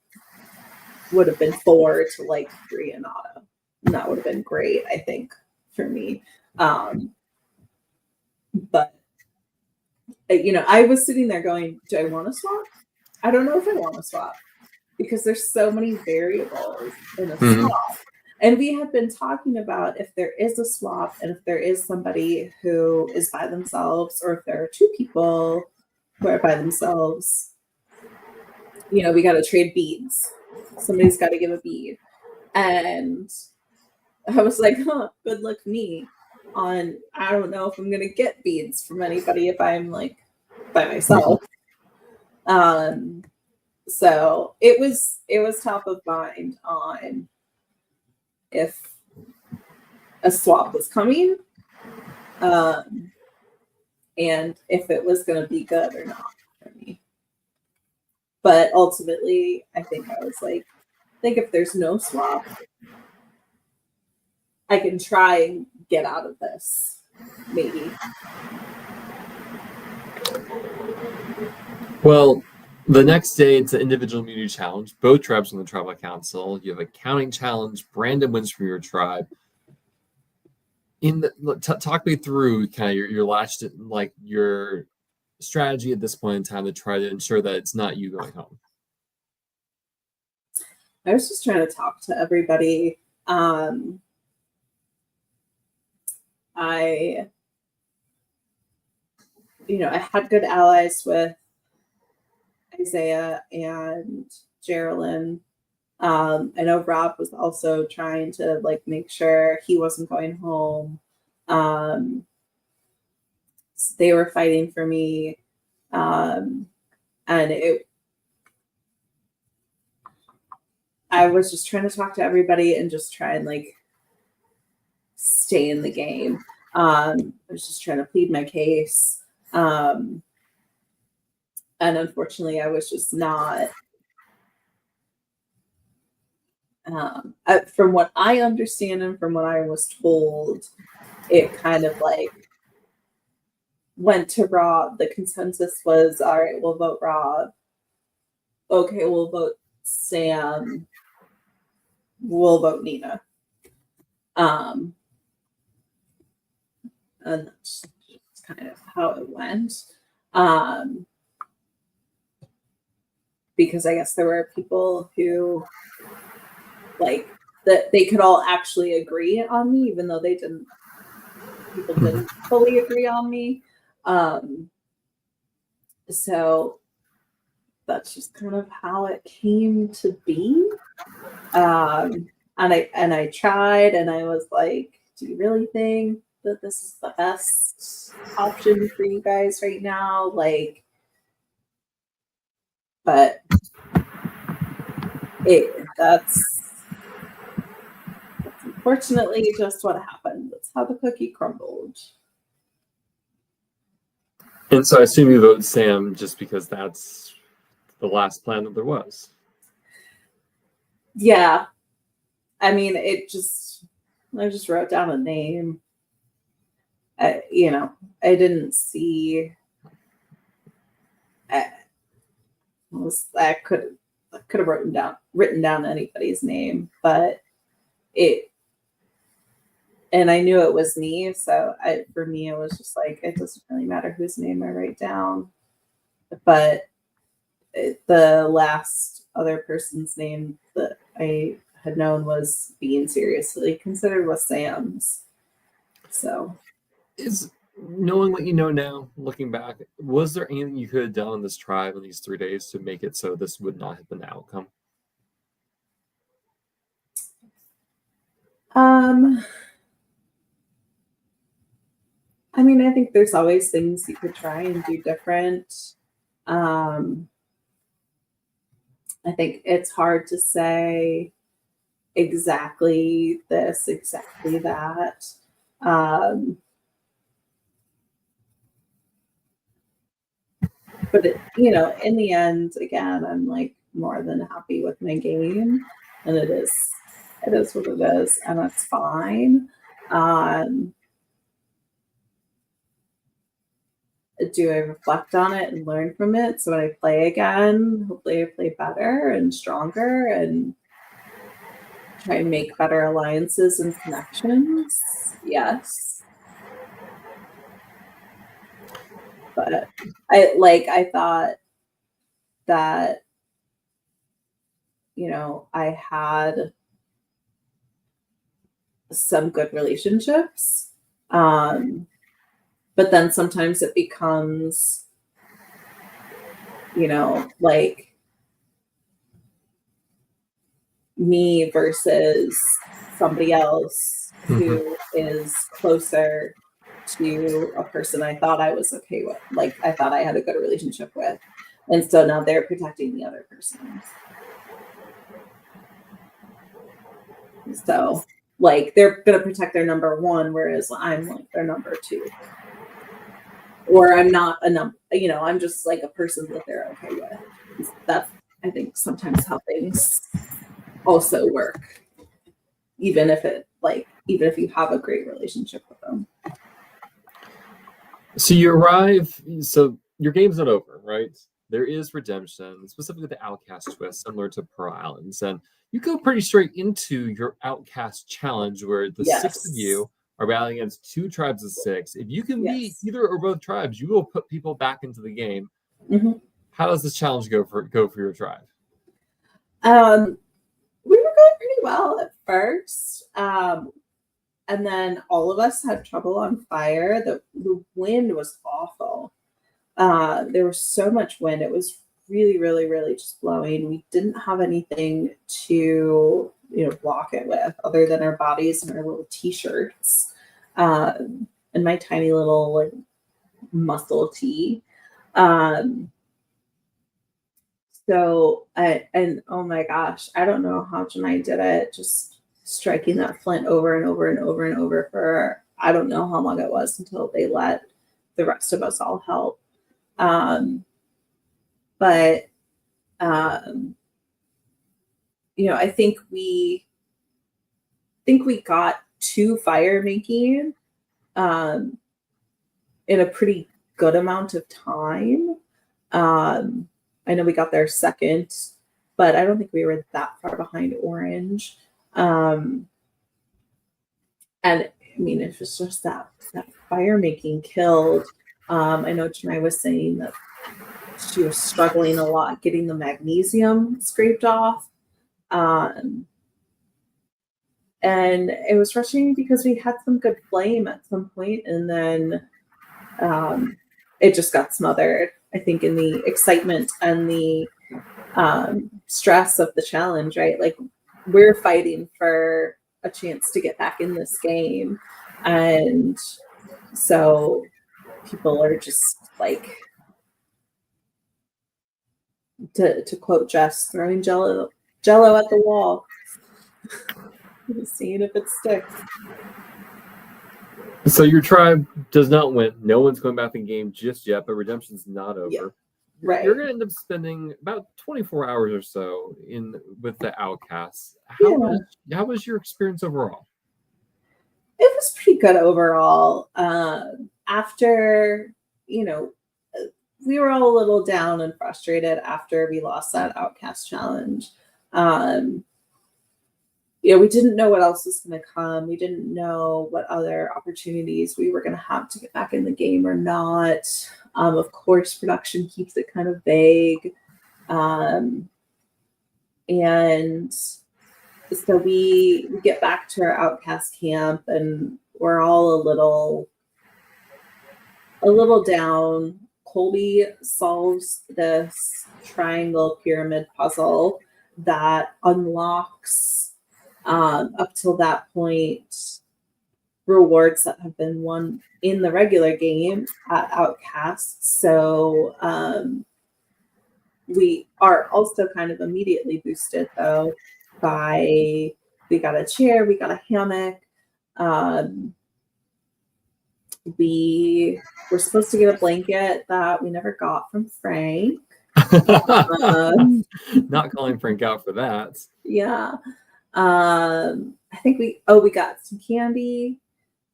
would have been 4 to like 3 and Otto. And that would have been great, I think, for me. But you know, I was sitting there going, do I want to swap? I don't know if I want to swap, because there's so many variables in a swap. And we have been talking about if there is a swap and if there is somebody who is by themselves, or if there are 2 people who are by themselves, you know, we got to trade beads. Somebody's got to give a bead. And I was like, good luck me on, I don't know if I'm going to get beads from anybody if I'm like by myself. So it was top of mind on if a swap was coming, and if it was going to be good or not for me. But ultimately, I think I was like, I think if there's no swap, I can try and get out of this, maybe. Well, the next day, it's an individual immunity challenge. Both tribes on the tribal council. You have a counting challenge. Brandon wins from your tribe. Talk me through kind of your last, like, your strategy at this point in time to try to ensure that it's not you going home. I was just trying to talk to everybody. I had good allies with Isaiah and Geraldine. I know Rob was also trying to like make sure he wasn't going home. They were fighting for me, and I was just trying to talk to everybody and just try and like stay in the game. I was just trying to plead my case. And unfortunately, I was just not, from what I understand and from what I was told, it kind of like went to Rob. The consensus was, all right, we'll vote Rob. Okay, we'll vote Sam. We'll vote Nina. And that's kind of how it went. Because I guess there were people who like that they could all actually agree on me, even though people didn't fully agree on me. So that's just kind of how it came to be. And I tried, and I was like, do you really think that this is the best option for you guys right now? Like, but that's unfortunately just what happened. That's how the cookie crumbled. And so I assume you vote Sam just because that's the last plan that there was. Yeah. I mean, I just wrote down a name. I didn't see. I could have written down anybody's name, but and I knew it was me. So for me, it was just like, it doesn't really matter whose name I write down. But the last other person's name that I had known was being seriously considered was Sam's. So Knowing what you know now, looking back, was there anything you could have done on this tribe in these 3 days to make it so this would not have been the outcome? I mean, I think there's always things you could try and do different. Um, I think it's hard to say exactly this, exactly that. Um, but in the end, again, I'm like more than happy with my game, and it is what it is, and that's fine. Um, do I reflect on it and learn from it? So when I play again, hopefully I play better and stronger and try and make better alliances and connections. Yes. But I thought that, I had some good relationships. But then sometimes it becomes, like me versus somebody else who is closer to a person I thought I was okay with, like I thought I had a good relationship with. And so now they're protecting the other person. So like they're going to protect their number one, whereas I'm like their number two. Or I'm not a number, I'm just like a person that they're okay with. That's, I think, sometimes how things also work. Even if you have a great relationship with them. So you arrive, so your game's not over, right? There is redemption, specifically the outcast twist, similar to Pearl Islands. And you go pretty straight into your outcast challenge where the six of you are battling against 2 tribes of 6. If you can beat either or both tribes, you will put people back into the game. Mm-hmm. How does this challenge go for your tribe? We were going pretty well at first. And then all of us had trouble on fire. The wind was awful. There was so much wind. It was really, really, really just blowing. We didn't have anything to, block it with other than our bodies and our little t-shirts, and my tiny little like muscle tee. So oh my gosh, I don't know how Janai did it. Just striking that flint over and over and over and over for I don't know how long it was until they let the rest of us all help. But I think we got to fire making in a pretty good amount of time. I know we got there second, but I don't think we were that far behind Orange. And I mean, it was just that fire making killed. I know Janai was saying that she was struggling a lot getting the magnesium scraped off. And it was frustrating because we had some good flame at some point, and then it just got smothered, I think, in the excitement and the stress of the challenge, right? Like we're fighting for a chance to get back in this game. And so people are just like, to quote Jess, throwing jello at the wall, seeing if it sticks. So your tribe does not win. No one's going back in the game just yet, but redemption's not over. Yeah. Right. You're going to end up spending about 24 hours or so with the outcasts. How was your experience overall? It was pretty good overall. After, we were all a little down and frustrated after we lost that outcast challenge. We didn't know what else was going to come. We didn't know what other opportunities we were going to have to get back in the game or not. Of course, production keeps it kind of vague. And so we get back to our outcast camp and we're all a little a little down. Colby solves this triangle pyramid puzzle that unlocks, up till that point, rewards that have been won in the regular game at Outcasts. So we are also kind of immediately boosted, though, by we got a chair, we got a hammock. We were supposed to get a blanket that we never got from Frank. Not calling Frank out for that. Yeah. I think we got some candy,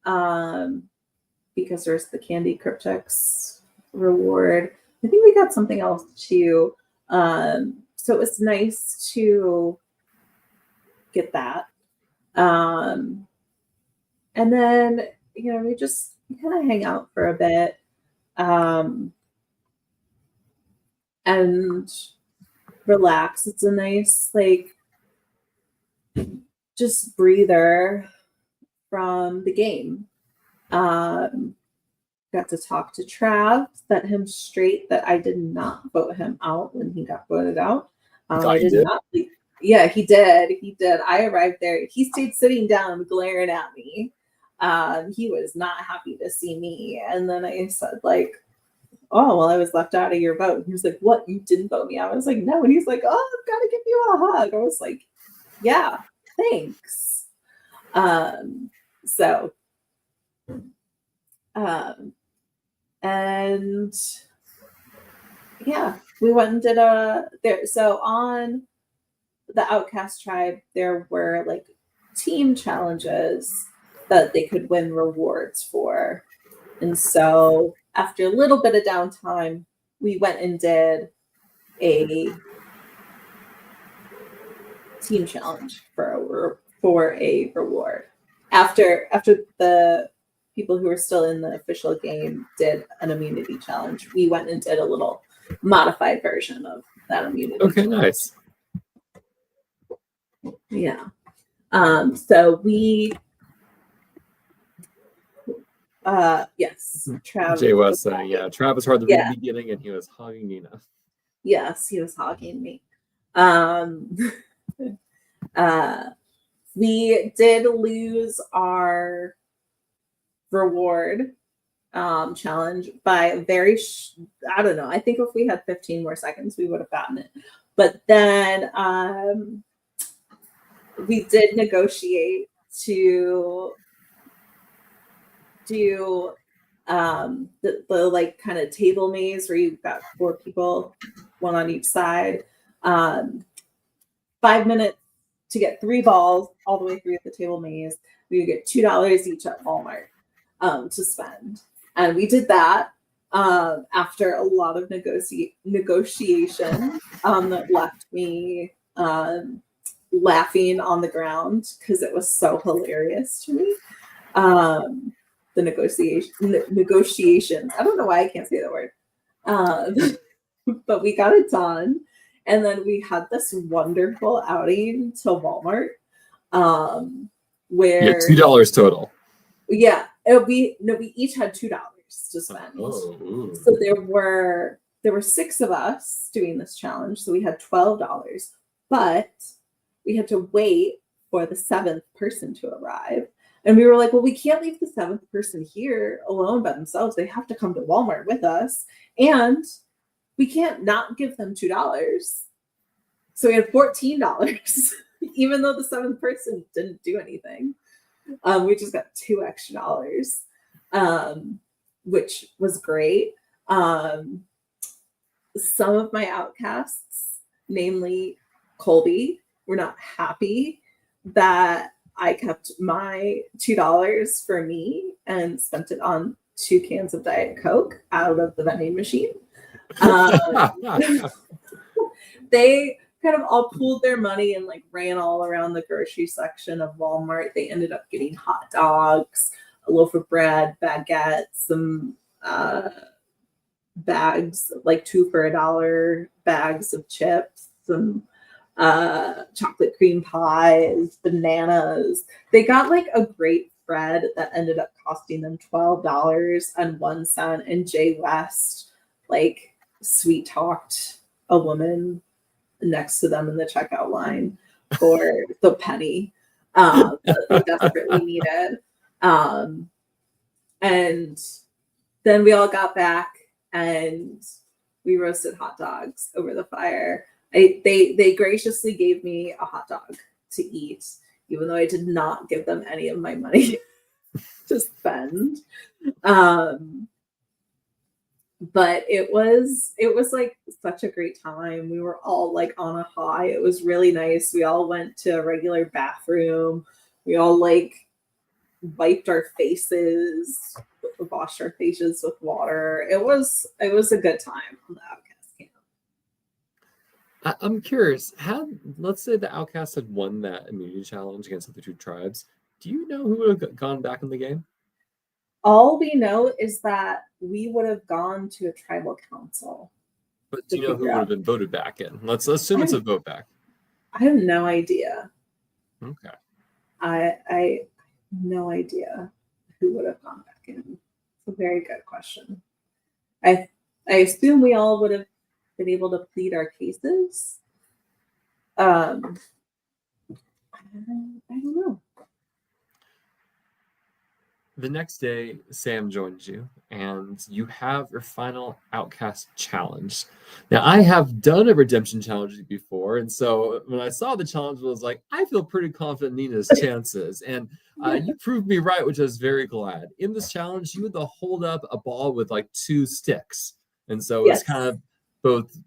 because there's the candy cryptex reward. I think we got something else too. So it was nice to get that. And then, we just kind of hang out for a bit. And relax. It's a nice, just breather from the game. Got to talk to Trav, set him straight that I did not vote him out when he got voted out. I did not. Yeah, he did. He did. I arrived there. He stayed sitting down, glaring at me. He was not happy to see me. And then I said, oh, well, I was left out of your vote. And he was like, what? You didn't vote me out? I was like, no. And he's like, oh, I've got to give you a hug. I was like, yeah, thanks. And yeah, we went and did there. So on the Outcast tribe, there were team challenges that they could win rewards for. And so after a little bit of downtime, we went and did a team challenge for a reward. After the people who were still in the official game did an immunity challenge, we went and did a little modified version of that immunity. Okay, challenge. Nice. Yeah. So we yes, Travis. Jay was Travis heard the very beginning and he was hugging Nina. Yes, he was hugging me. We did lose our reward challenge by a very I don't know. I think if we had 15 more seconds, we would have gotten it. But then we did negotiate to do the kind of table maze where you've got 4 people, 1 on each side. 5 minutes to get 3 balls all the way through the table maze. We would get $2 each at Walmart to spend. And we did that after a lot of negotiation that left me laughing on the ground because it was so hilarious to me. The negotiations. I don't know why I can't say the word. But we got it done. And then we had this wonderful outing to Walmart where $2 total. Yeah, we each had $2 to spend. So there were 6 of us doing this challenge, so we had $12, but we had to wait for the 7th person to arrive. And we were like, well, we can't leave the 7th person here alone by themselves. They have to come to Walmart with us. And we can't not give them $2. So we had $14, even though the 7th person didn't do anything. We just got $2 extra, which was great. Some of my outcasts, namely Colby, were not happy that I kept my $2 for me and spent it on 2 cans of Diet Coke out of the vending machine. They kind of all pooled their money and ran all around the grocery section of Walmart. They ended up getting hot dogs, a loaf of bread, baguettes, some bags, 2 for $1 bags of chips, some chocolate cream pies, bananas. They got a great spread that ended up costing them $12.01. And Jay West like sweet talked a woman next to them in the checkout line for the penny that they desperately needed. And then we all got back and we roasted hot dogs over the fire. They graciously gave me a hot dog to eat, even though I did not give them any of my money to spend. But it was like such a great time. We were all like on a high. It was really nice. We all went to a regular bathroom. We all like wiped our faces, washed our faces with water. It was a good time on the Outcast camp. I'm curious, let's say the Outcasts had won that immunity challenge against the two tribes. Do you know who would have gone back in the game? All we know is that we would have gone to a tribal council. But do you know who would have been voted back in? Let's assume it's a vote back. I have no idea. Okay. I have no idea who would have gone back in. It's a very good question. I assume we all would have been able to plead our cases. I don't know. The next day, Sam joins you, and you have your final Outcast challenge. Now, I have done a redemption challenge before, and so when I saw the challenge, I was like, I feel pretty confident in Nina's chances. And you proved me right, which I was very glad. In this challenge, you had to hold up a ball with like 2 sticks. And so it's kind of both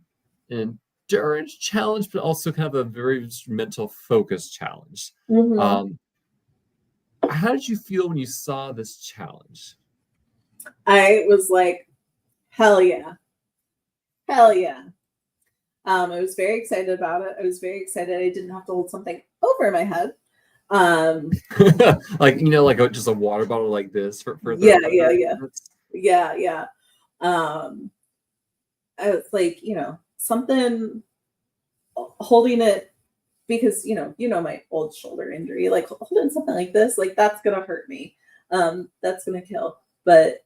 an endurance challenge, but also kind of a very mental focus challenge. Mm-hmm. How did you feel when you saw this challenge? I was like, hell yeah. Hell yeah. I was very excited about it. I was very excited I didn't have to hold something over my head. Like, like just a water bottle like this for yeah. I was like, something holding it, because my old shoulder injury, like holding something like this, like that's gonna hurt me. That's gonna kill. But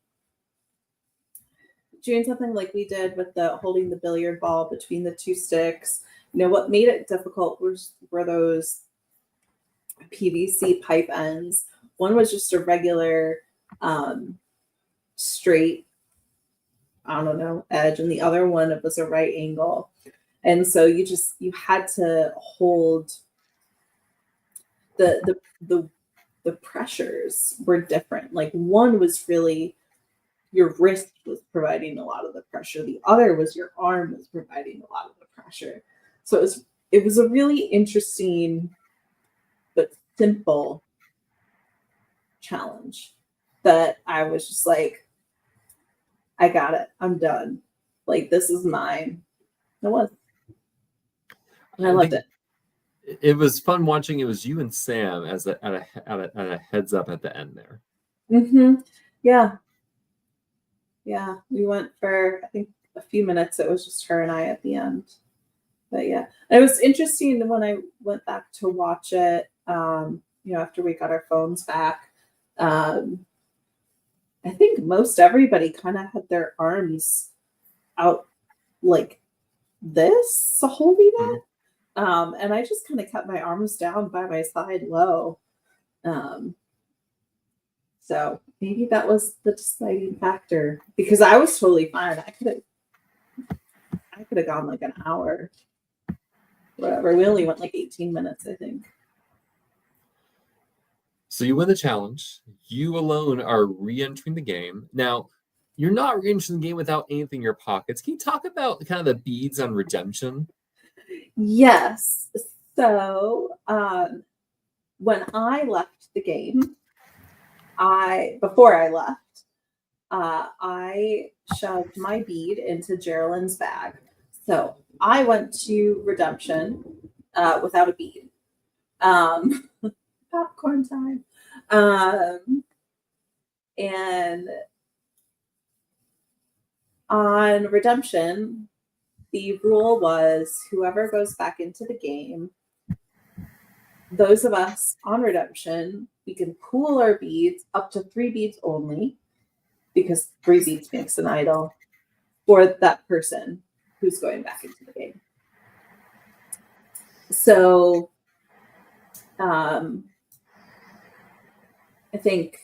doing something like we did with the holding the billiard ball between the 2 sticks, what made it difficult were those PVC pipe ends. One was just a regular straight, I don't know, edge, and the other one, it was a right angle. And so you had to hold the pressures were different. Like one was really your wrist was providing a lot of the pressure. The other was your arm was providing a lot of the pressure. So it was a really interesting but simple challenge that I was just like, I got it. I'm done. Like, this is mine. It was. And I loved it. It was fun watching. It was you and Sam at a heads up at the end there. Mm-hmm. Yeah. Yeah. We went for, I think, a few minutes. It was just her and I at the end. But yeah, it was interesting when I went back to watch it, after we got our phones back. I think most everybody kind of had their arms out like this, holding it. And I just kind of kept my arms down by my side low. So maybe that was the deciding factor, because I was totally fine. I could have gone like an hour. Whatever. We only went like 18 minutes, I think. So you win the challenge. You alone are re-entering the game. Now, you're not re-entering the game without anything in your pockets. Can you talk about kind of the beads on redemption? Yes. So when I left the game, before I left, I shoved my bead into Geraldine's bag. So I went to redemption without a bead. Popcorn time. And on redemption, the rule was whoever goes back into the game those of us on redemption, we can pool our beads up to 3 beads only, because 3 beads makes an idol for that person who's going back into the game. So I think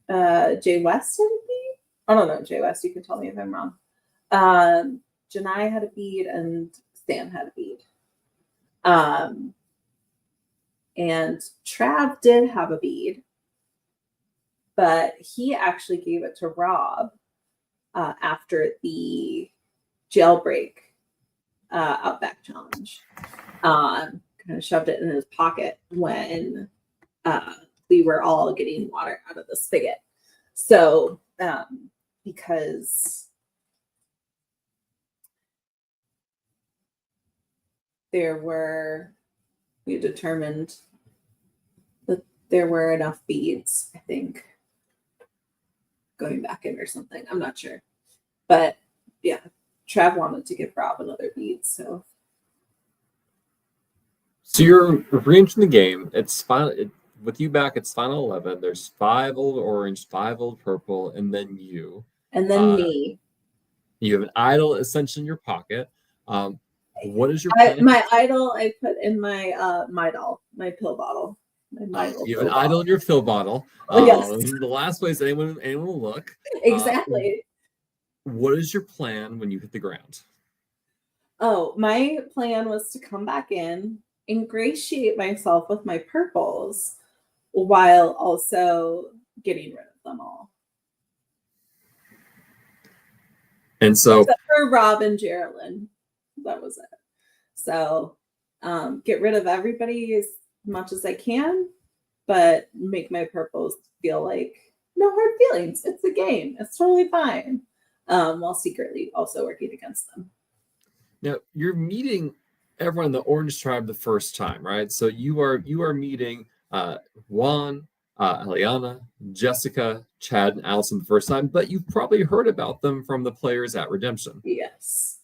Jay West had a bead. I don't know, Jay West, you can tell me if I'm wrong. Janai had a bead and Stan had a bead. And Trav did have a bead, but he actually gave it to Rob after the jailbreak Outback Challenge. Kind of shoved it in his pocket when we were all getting water out of the spigot. So because we determined that there were enough beads, I think, going back in or something. I'm not sure. But yeah, Trav wanted to give Rob another bead, so you're reentering the game. It's final. With you back, it's final 11. There's 5 old orange, 5 old purple, and then you. And then me. You have an idol essentially in your pocket. What is your plan? My idol I put in my my pill bottle. You have an idol in your pill bottle. Yes. The last place anyone will look. Exactly. What is your plan when you hit the ground? Oh, my plan was to come back in, ingratiate myself with my purples, while also getting rid of them all. And so, except for Rob and Geraldine, that was it. So get rid of everybody as much as I can, but make my purples feel like no hard feelings. It's a game. It's totally fine. While secretly also working against them. Now you're meeting everyone in the Orange Tribe the first time, right? So you are meeting Juan, Eliana, Jessica, Chad, and Allison the first time, but you've probably heard about them from the players at Redemption. Yes.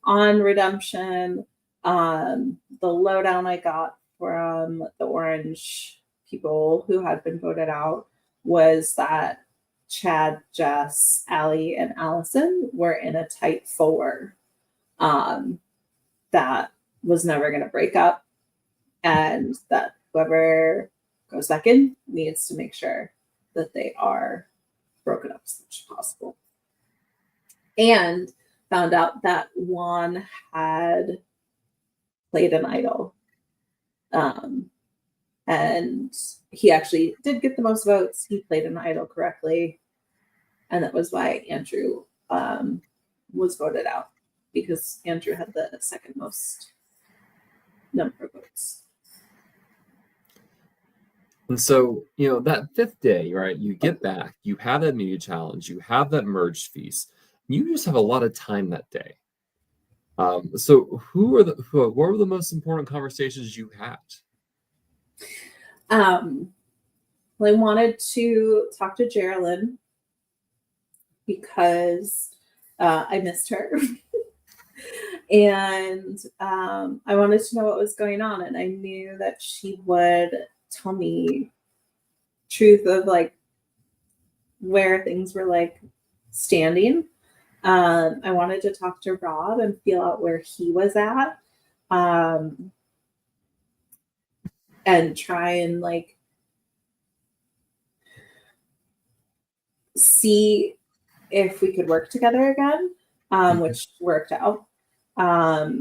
On Redemption, the lowdown I got from the Orange people who had been voted out was that Chad, Jess, Allie, and Allison were in a tight 4 that was never going to break up, and that whoever goes back in needs to make sure that they are broken up as much as possible. And found out that Juan had played an idol. And he actually did get the most votes. He played an idol correctly. And that was why Andrew was voted out, because Andrew had the second most number of votes. And so, that 5th day, right, you get back, you have that media challenge, you have that merged feast, you just have a lot of time that day. So what were the most important conversations you had? Well, I wanted to talk to Geraldine because I missed her. And I wanted to know what was going on, and I knew that she would tell me truth of like where things were like standing. I wanted to talk to Rob and feel out where he was at, and try and like see if we could work together again, which worked out. I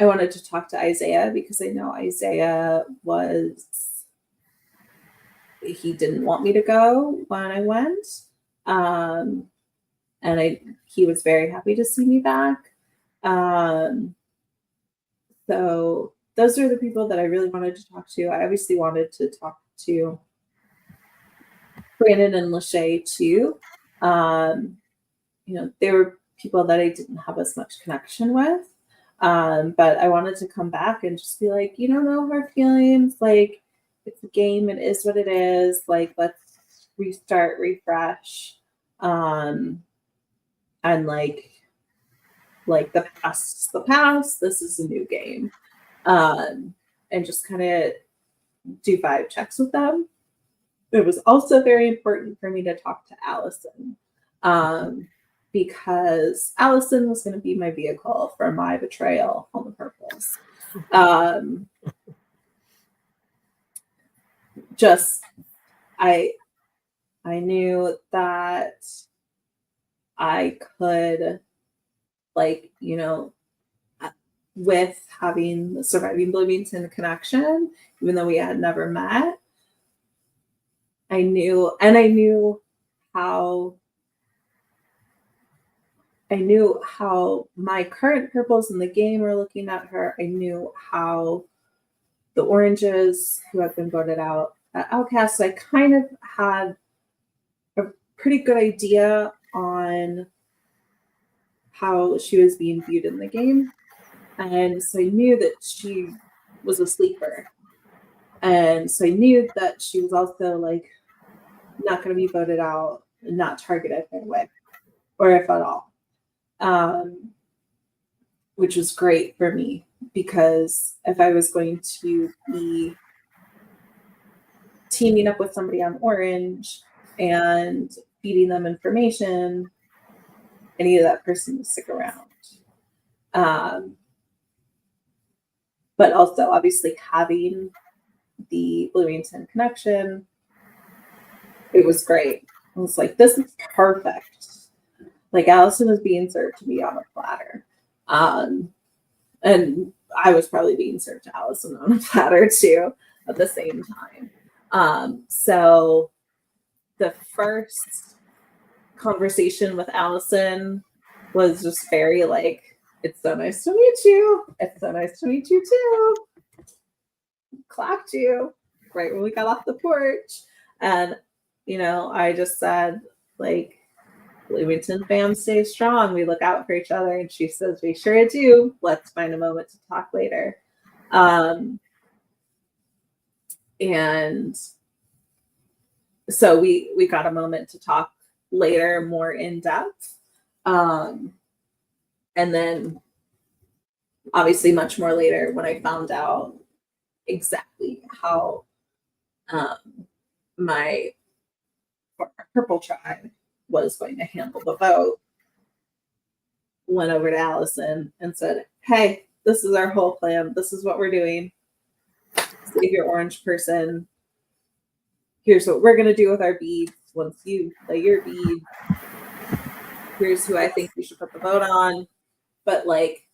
wanted to talk to Isaiah because I know Isaiah he didn't want me to go when I went. And he was very happy to see me back. So those are the people that I really wanted to talk to. I obviously wanted to talk to Brandon and Lachey too. They were people that I didn't have as much connection with. But I wanted to come back and just be like, no hard feelings. Like, it's a game. It is what it is. Like, let's restart, refresh. And like, like the past, this is a new game. And just kind of do vibe checks with them. It was also very important for me to talk to Allison, because Allison was going to be my vehicle for my betrayal on the purples. Just I knew that I could, like, you know, with having the Surviving Bloomington connection, even though we had never met, I knew how my current purples in the game were looking at her. I knew how the oranges who had been voted out at Outcast. So I kind of had a pretty good idea on how she was being viewed in the game. And so I knew that she was a sleeper. And so I knew that she was also like not going to be voted out, not targeted right away, or if at all. Which was great for me, because if I was going to be teaming up with somebody on orange and feeding them information, I needed that person to stick around. But also obviously having the Bloomington connection, it was great. I was like, this is perfect. Like, Allison was being served to me on a platter. And I was probably being served to Allison on a platter too at the same time. So the first conversation with Allison was just very like, it's so nice to meet you. It's so nice to meet you too. Clapped you right when we got off the porch. And, you know, I just said, like, Bloomington fam, stay strong. We look out for each other. And she says, we sure do. Let's find a moment to talk later. And so we got a moment to talk later, more in depth. And then obviously much more later when I found out exactly how my purple tribe was going to handle the vote, went over to Allison and said, hey, this is our whole plan. This is what we're doing. Save your orange person. Here's what we're going to do with our beads. Once you play your bead, here's who I think we should put the vote on. But, like,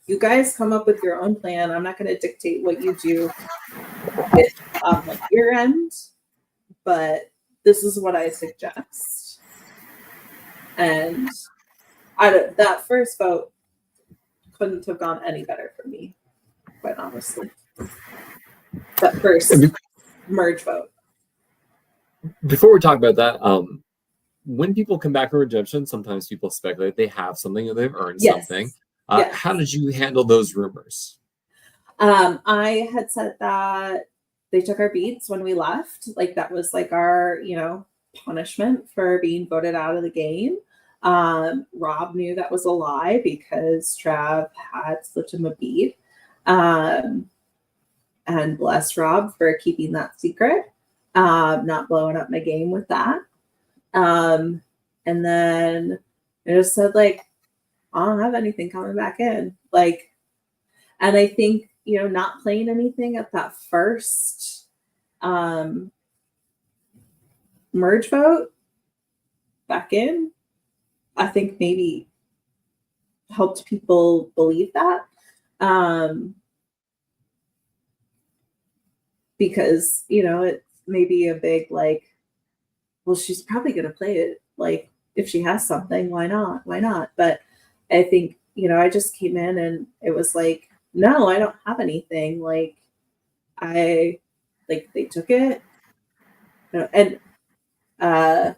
you guys come up with your own plan. I'm not going to dictate what you do with like your end, but this is what I suggest. And that first vote couldn't have gone any better for me, quite honestly. That first merge vote. Before we talk about that, when people come back from redemption, sometimes people speculate they have something or they've earned something. Yes. How did you handle those rumors? I had said that they took our beads when we left. Like, that was like our, you know, punishment for being voted out of the game. Rob knew that was a lie because Trav had slipped him a bead. And bless Rob for keeping that secret, not blowing up my game with that. And then I just said, like, I don't have anything coming back in. Like, and I think, you know, not playing anything at that first merge vote back in, I think maybe helped people believe that. Because, you know, it's maybe a big, like, well, she's probably going to play it. Like, if she has something, why not? Why not? But I think, you know, I just came in and it was like, no, I don't have anything. Like, they took it. And I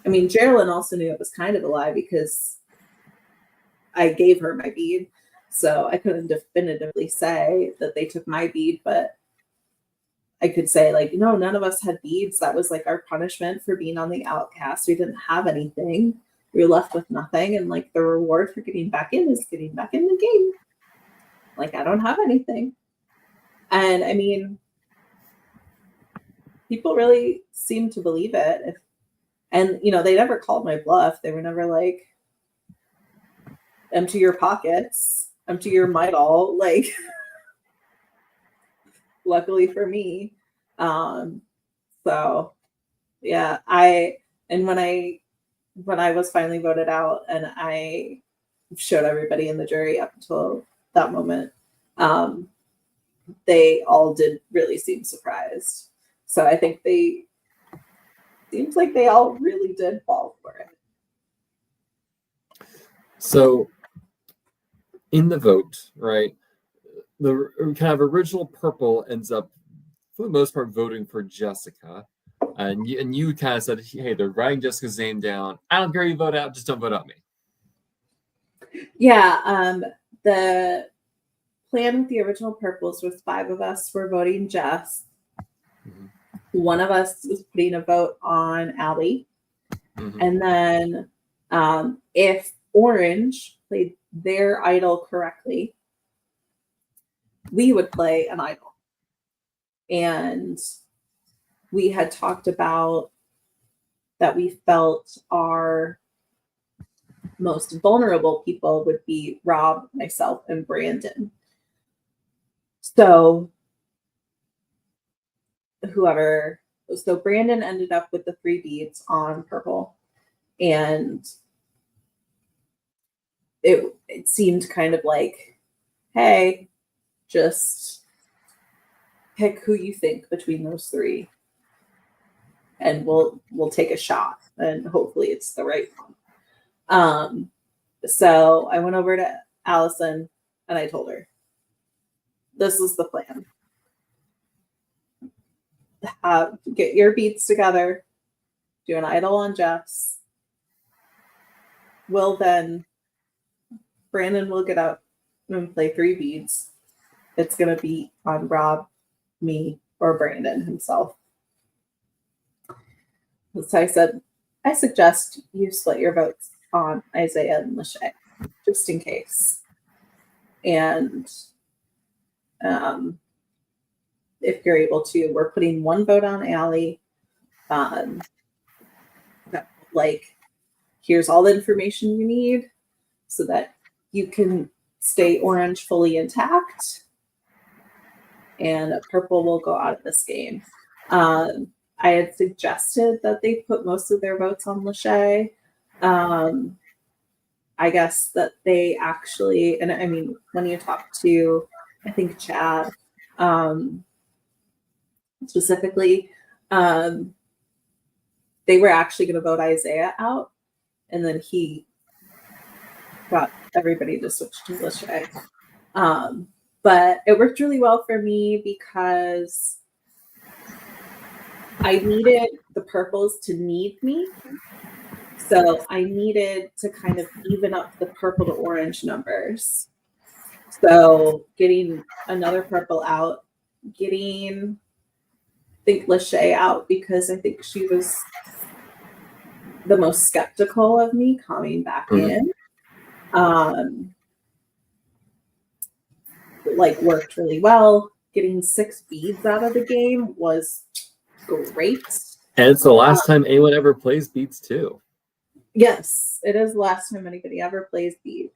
mean, Geraldine also knew it was kind of a lie because I gave her my bead. So I couldn't definitively say that they took my bead, but I could say, like, no, none of us had beads. That was like our punishment for being on the outcast. We didn't have anything. you're left with nothing, and like the reward for getting back in is getting back in the game. Like, I don't have anything. And I mean, people really seem to believe it. And they never called my bluff. They were never like, empty your pockets, empty your might-all. Like, luckily for me. So yeah, when I was finally voted out and I showed everybody in the jury up until that moment, they all did really seem surprised. So I think seems like they all really did fall for it. So in the vote, right, the kind of original purple ends up, for the most part, voting for Jessica. And you kind of said, hey, they're writing Jessica's name down. I don't care who you vote out, just don't vote out me. Yeah, the plan with the original purples was 5 of us were voting Jess. Mm-hmm. One of us was putting a vote on Allie. Mm-hmm. And then if Orange played their idol correctly, we would play an idol. And we had talked about that we felt our most vulnerable people would be Rob, myself, and Brandon. So Brandon ended up with the 3 beads on purple, and it seemed kind of like, hey, just pick who you think between those 3, and we'll take a shot, and hopefully it's the right one. So I went over to Allison and I told her, this is the plan. Get your beads together, do an idol on Jess. Brandon will get up and play 3 beads. It's going to be on Rob, me, or Brandon himself. So I said, I suggest you split your votes on Isaiah and Lachey, just in case. And if you're able to, we're putting 1 vote on Allie. Here's all the information you need so that you can stay orange fully intact, and purple will go out of this game. I had suggested that they put most of their votes on Lachey. I guess that they actually, and I mean, when you talk to, I think, Chad, specifically, they were actually going to vote Isaiah out, and then he got everybody to switch to Lachey. But it worked really well for me because I needed the purples to need me. So I needed to kind of even up the purple to orange numbers. So getting another purple out, getting, I think, Lachey out, because I think she was the most skeptical of me coming back in. Worked really well. Getting 6 beads out of the game was great. And it's the last time anyone ever plays beads too. Yes, it is the last time anybody ever plays beads.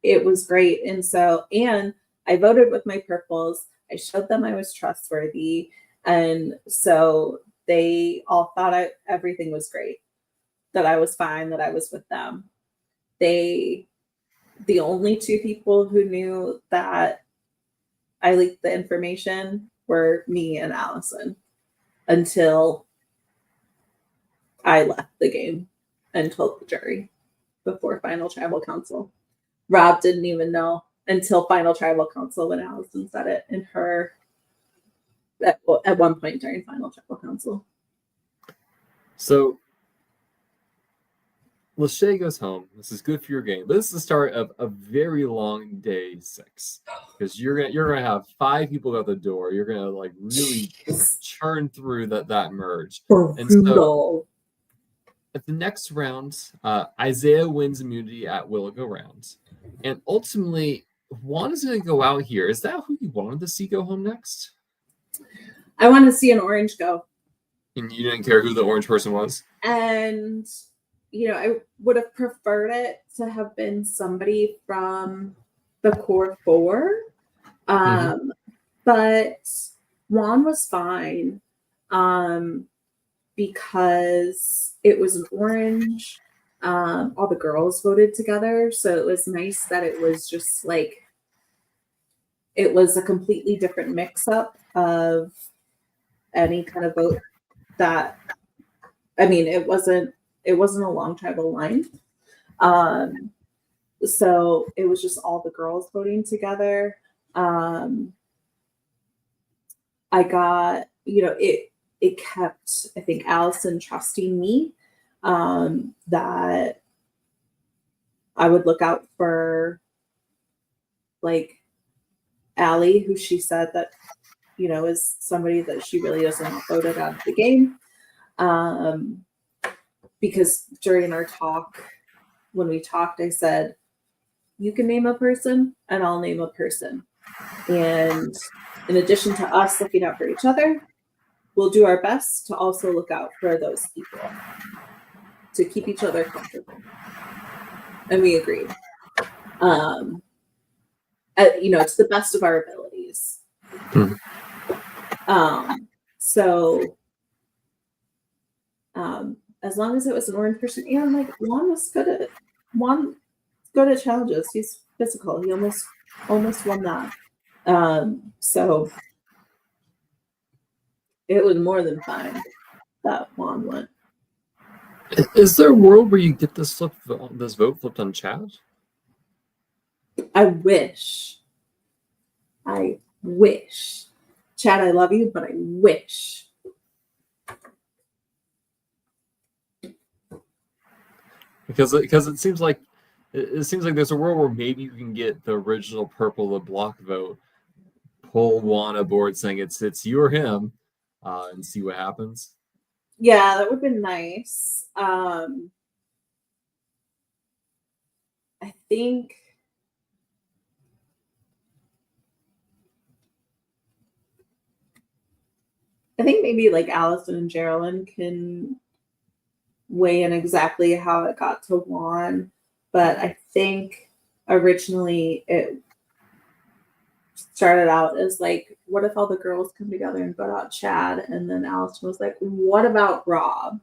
It was great. And I voted with my purples. I showed them I was trustworthy. And so they all thought everything was great, that I was fine, that I was with them. The only 2 people who knew that I leaked the information were me and Allison, until I left the game and told the jury before Final Tribal Council. Rob didn't even know until Final Tribal Council, when Allison said it in her at one point during Final Tribal Council. So Lachey goes home. This is good for your game, but this is the start of a very long day 6, because you're gonna have 5 people out the door. You're gonna really churn through that merge. Brutal. And so at the next round, Isaiah wins immunity at Will It Go Round. And ultimately, Juan is going to go out here. Is that who you wanted to see go home next? I want to see an orange go. And you didn't care who the orange person was? And, I would have preferred it to have been somebody from the core four. But Juan was fine because it was an orange. All the girls voted together. So it was nice that it was just like, it was a completely different mix-up of any kind of vote that, it wasn't a long tribal line. So it was just all the girls voting together. I got, it kept, I think, Allison trusting me that I would look out for, like, Allie, who she said that, is somebody that she really doesn't want voted out of the game. Because during our talk, when we talked, I said, you can name a person and I'll name a person. And in addition to us looking out for each other, we'll do our best to also look out for those people to keep each other comfortable. And we agreed. To the best of our abilities. As long as it was an orange person, and like Juan was good at challenges. He's physical. He almost won that. So it was more than fine that Juan won. Is there a world where you get this vote flipped on chat? I wish. Chad, I love you, but I wish. Because it seems like there's a world where maybe you can get the original purple LeBlanc vote, pull Juan aboard saying it's you or him, and see what happens. Yeah, that would have been nice. I think maybe like Allison and Geraldine can weigh in exactly how it got to Juan, but I think originally it started out as like, what if all the girls come together and vote out Chad? And then Allison was like, what about Rob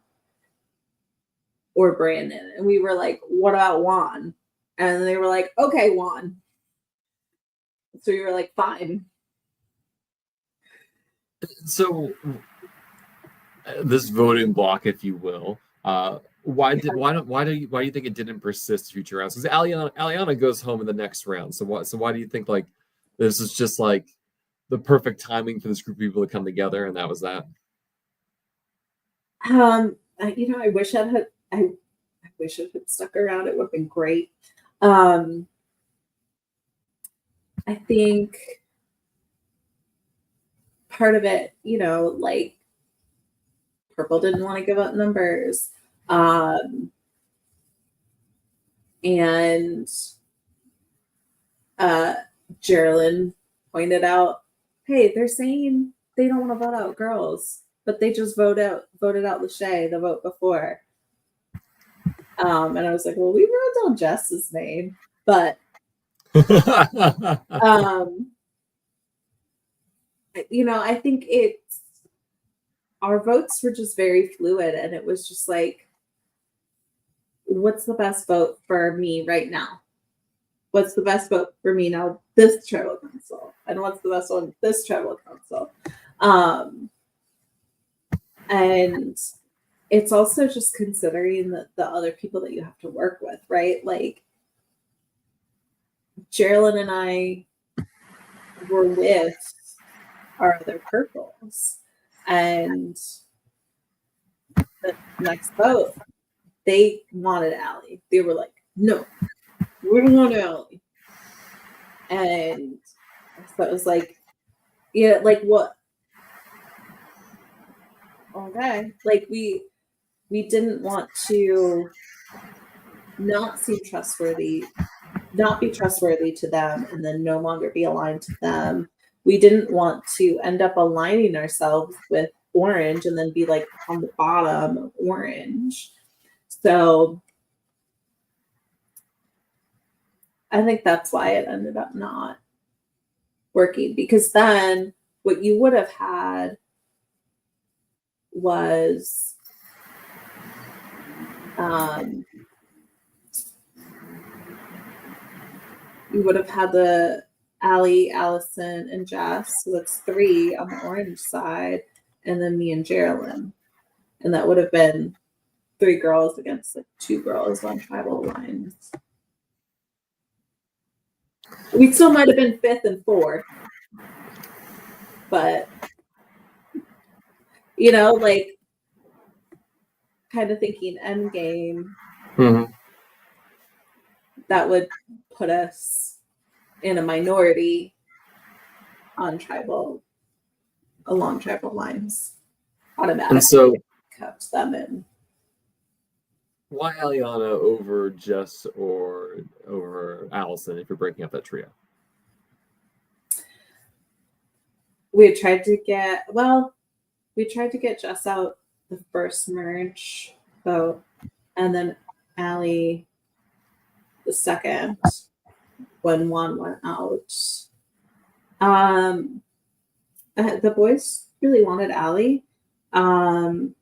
or Brandon? And we were like, what about Juan? And they were like, okay, Juan. So we were like, fine. So this voting block, if you will, why do you think it didn't persist future rounds? Because Aliana goes home in the next round. So why do you think like this is just like the perfect timing for this group of people to come together, and that was that? I wish it had stuck around. It would have been great. I think part of it, like Purple didn't want to give up numbers. And Geraldine pointed out, hey, they're saying they don't want to vote out girls, but they just voted out Lachey the vote before. And I was like, well, we wrote down Jess's name, but I think our votes were just very fluid, and it was just like, what's the best vote for me right now? What's the best vote for me now, this tribal council? And what's the best one, this tribal council? And it's also just considering the other people that you have to work with, right? Like, Geraldine and I were with our other purples, and the next vote, they wanted Allie. They were like, no, we don't want Allie. And so it was like, yeah, like what? Okay. Like we didn't want to not seem trustworthy, not be trustworthy to them, and then no longer be aligned to them. We didn't want to end up aligning ourselves with orange and then be like on the bottom of orange. So I think that's why it ended up not working, because then what you would have had was you would have had the Allie, Allison, and Jess. So that's 3 on the orange side, and then me and Geraldine. And that would have been 3 girls against like 2 girls on tribal lines. We still might have been 5th and 4th, but you know, like kind of thinking end game, that would put us in a minority on along tribal lines automatically. And so kept them in. Why Aliana over Jess or over Allison if you're breaking up that trio? We tried to get Jess out the first merge vote, and then Allie the second when one went out. The boys really wanted Allie, and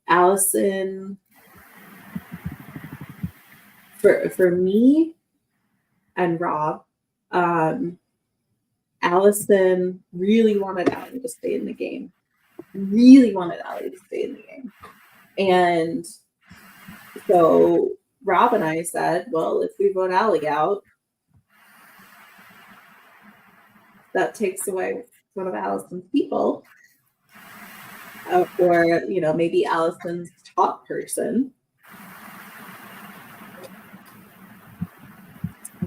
Allison, for me and Rob, Allison really wanted Allie to stay in the game. And so Rob and I said, well, if we vote Allie out, that takes away one of Allison's people. Or, you know, maybe Allison's top person.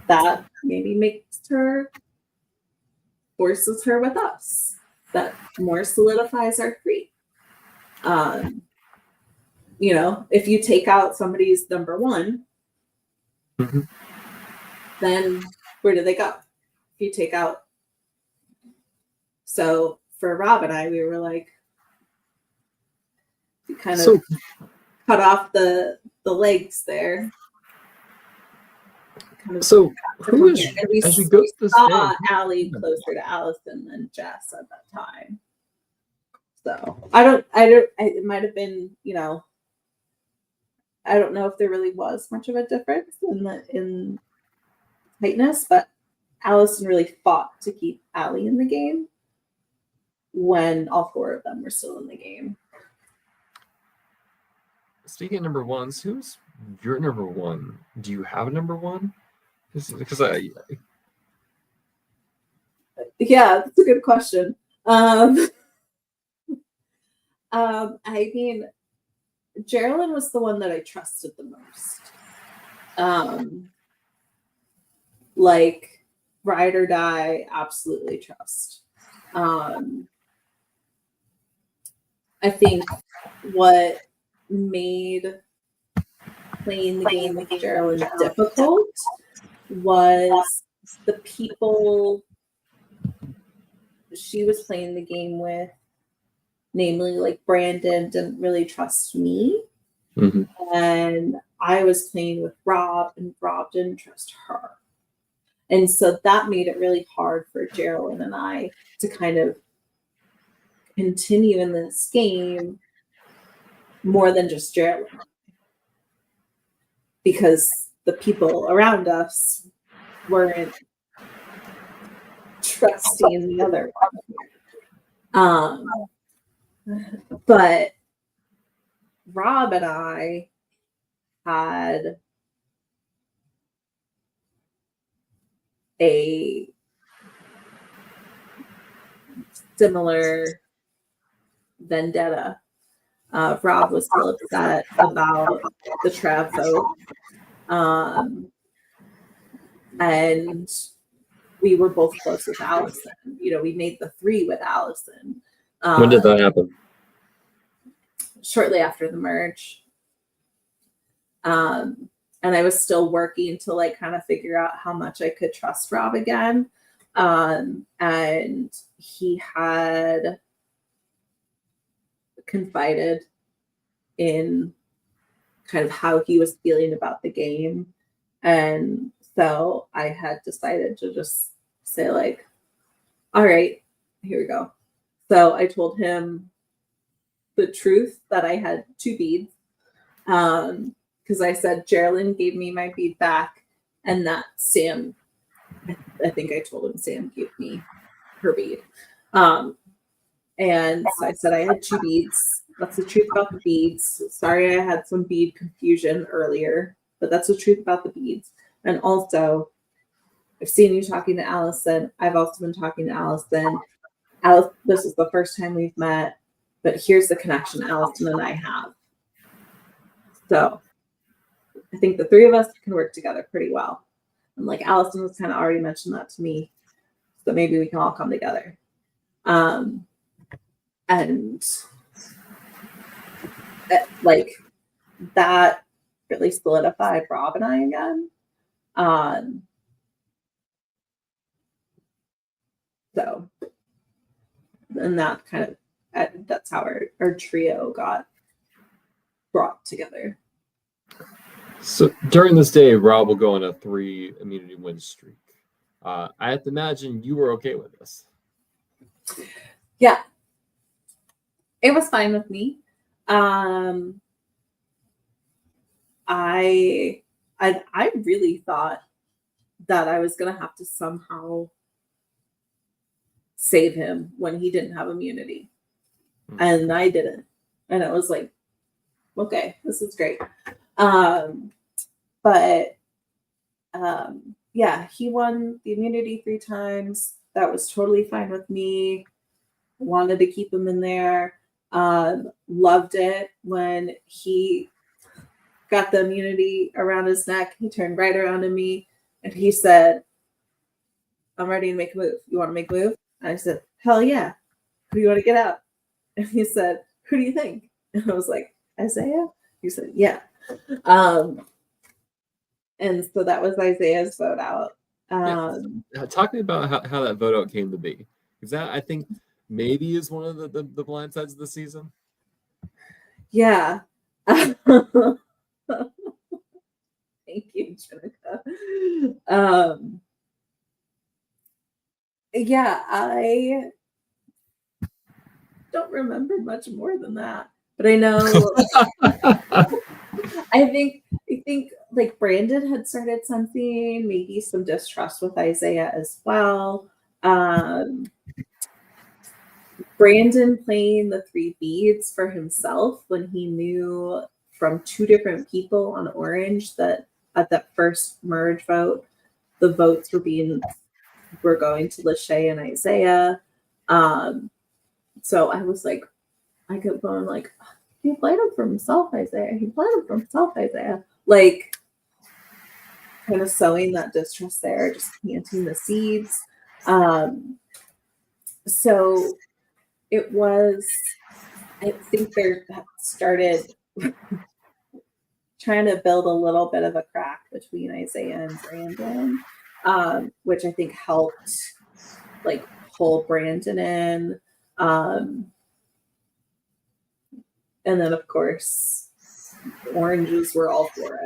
That maybe forces her with us. That more solidifies our 3. You know, if you take out somebody's number 1, then where do they go? If you take out. So for Rob and I, we were like, we kind of cut off the legs there. So who is, as we go to this saw Allie closer to Allison than Jess at that time. So it might have been, you know, I don't know if there really was much of a difference in tightness, but Allison really fought to keep Allie in the game when all 4 of them were still in the game. Speaking of number 1s, who's your number 1? Do you have a number 1? Because yeah, that's a good question. I mean, Geraldine was the one that I trusted the most. Like ride or die, absolutely trust. I think what made playing the game with Geraldine difficult was the people she was playing the game with, namely like Brandon didn't really trust me. And I was playing with Rob and Rob didn't trust her. And so that made it really hard for Geraldine and I to kind of continue in this game more than just Geraldine. Because the people around us weren't trusting the other one. But Rob and I had a similar vendetta. Rob was still upset about the Trav vote. And we were both close with Allison. You know, we made the 3 with Allison. When did that happen? shortly after the merge. And I was still working to like kind of figure out how much I could trust Rob again. And he had confided in kind of how he was feeling about the game. And so I had decided to just say like, all right, here we go. So I told him the truth that I had 2 beads. Because I said Geraldine gave me my bead back, and that Sam, I think I told him Sam gave me her bead. And so I said I had 2 beads. That's the truth about the beads. Sorry I had some bead confusion earlier, but that's the truth about the beads. And also, I've seen you talking to Allison. I've also been talking to Allison. Alice, this is the first time we've met, but here's the connection Allison and I have. So I think the 3 of us can work together pretty well. And like Allison was kind of already mentioned that to me, so maybe we can all come together. And like that really solidified Rob and I again. So, and that kind of, that's how our trio got brought together. So during this day, Rob will go on a 3 immunity win streak. I have to imagine you were okay with this. Yeah, it was fine with me. I really thought that I was gonna have to somehow save him when he didn't have immunity, and I didn't, and it was like, okay, this is great. But yeah, he won the immunity 3 times. That was totally fine with me. Wanted to keep him in there. Loved it when he got the immunity around his neck. He turned right around to me and he said, I'm ready to make a move. You want to make a move? And I said, hell yeah. Who do you want to get out? And he said, who do you think? And I was like, Isaiah? He said, yeah. And so that was Isaiah's vote out. Talk to me about how that vote out came to be. Because that, I think, maybe is one of the blind sides of the season. Yeah. Thank you, Jenica. Yeah, I don't remember much more than that. But I know I think like Brandon had started something, maybe some distrust with Isaiah as well. Brandon playing the 3 beads for himself when he knew from 2 different people on Orange that at that first merge vote, the votes were going to Lachey and Isaiah. So I was like, I kept going like, he played him for himself, Isaiah. He played him for himself, Isaiah. Like, kind of sowing that distrust there, just planting the seeds. So it was, I think there started trying to build a little bit of a crack between Isaiah and Brandon, which I think helped like pull Brandon in. And then, of course, Oranges were all for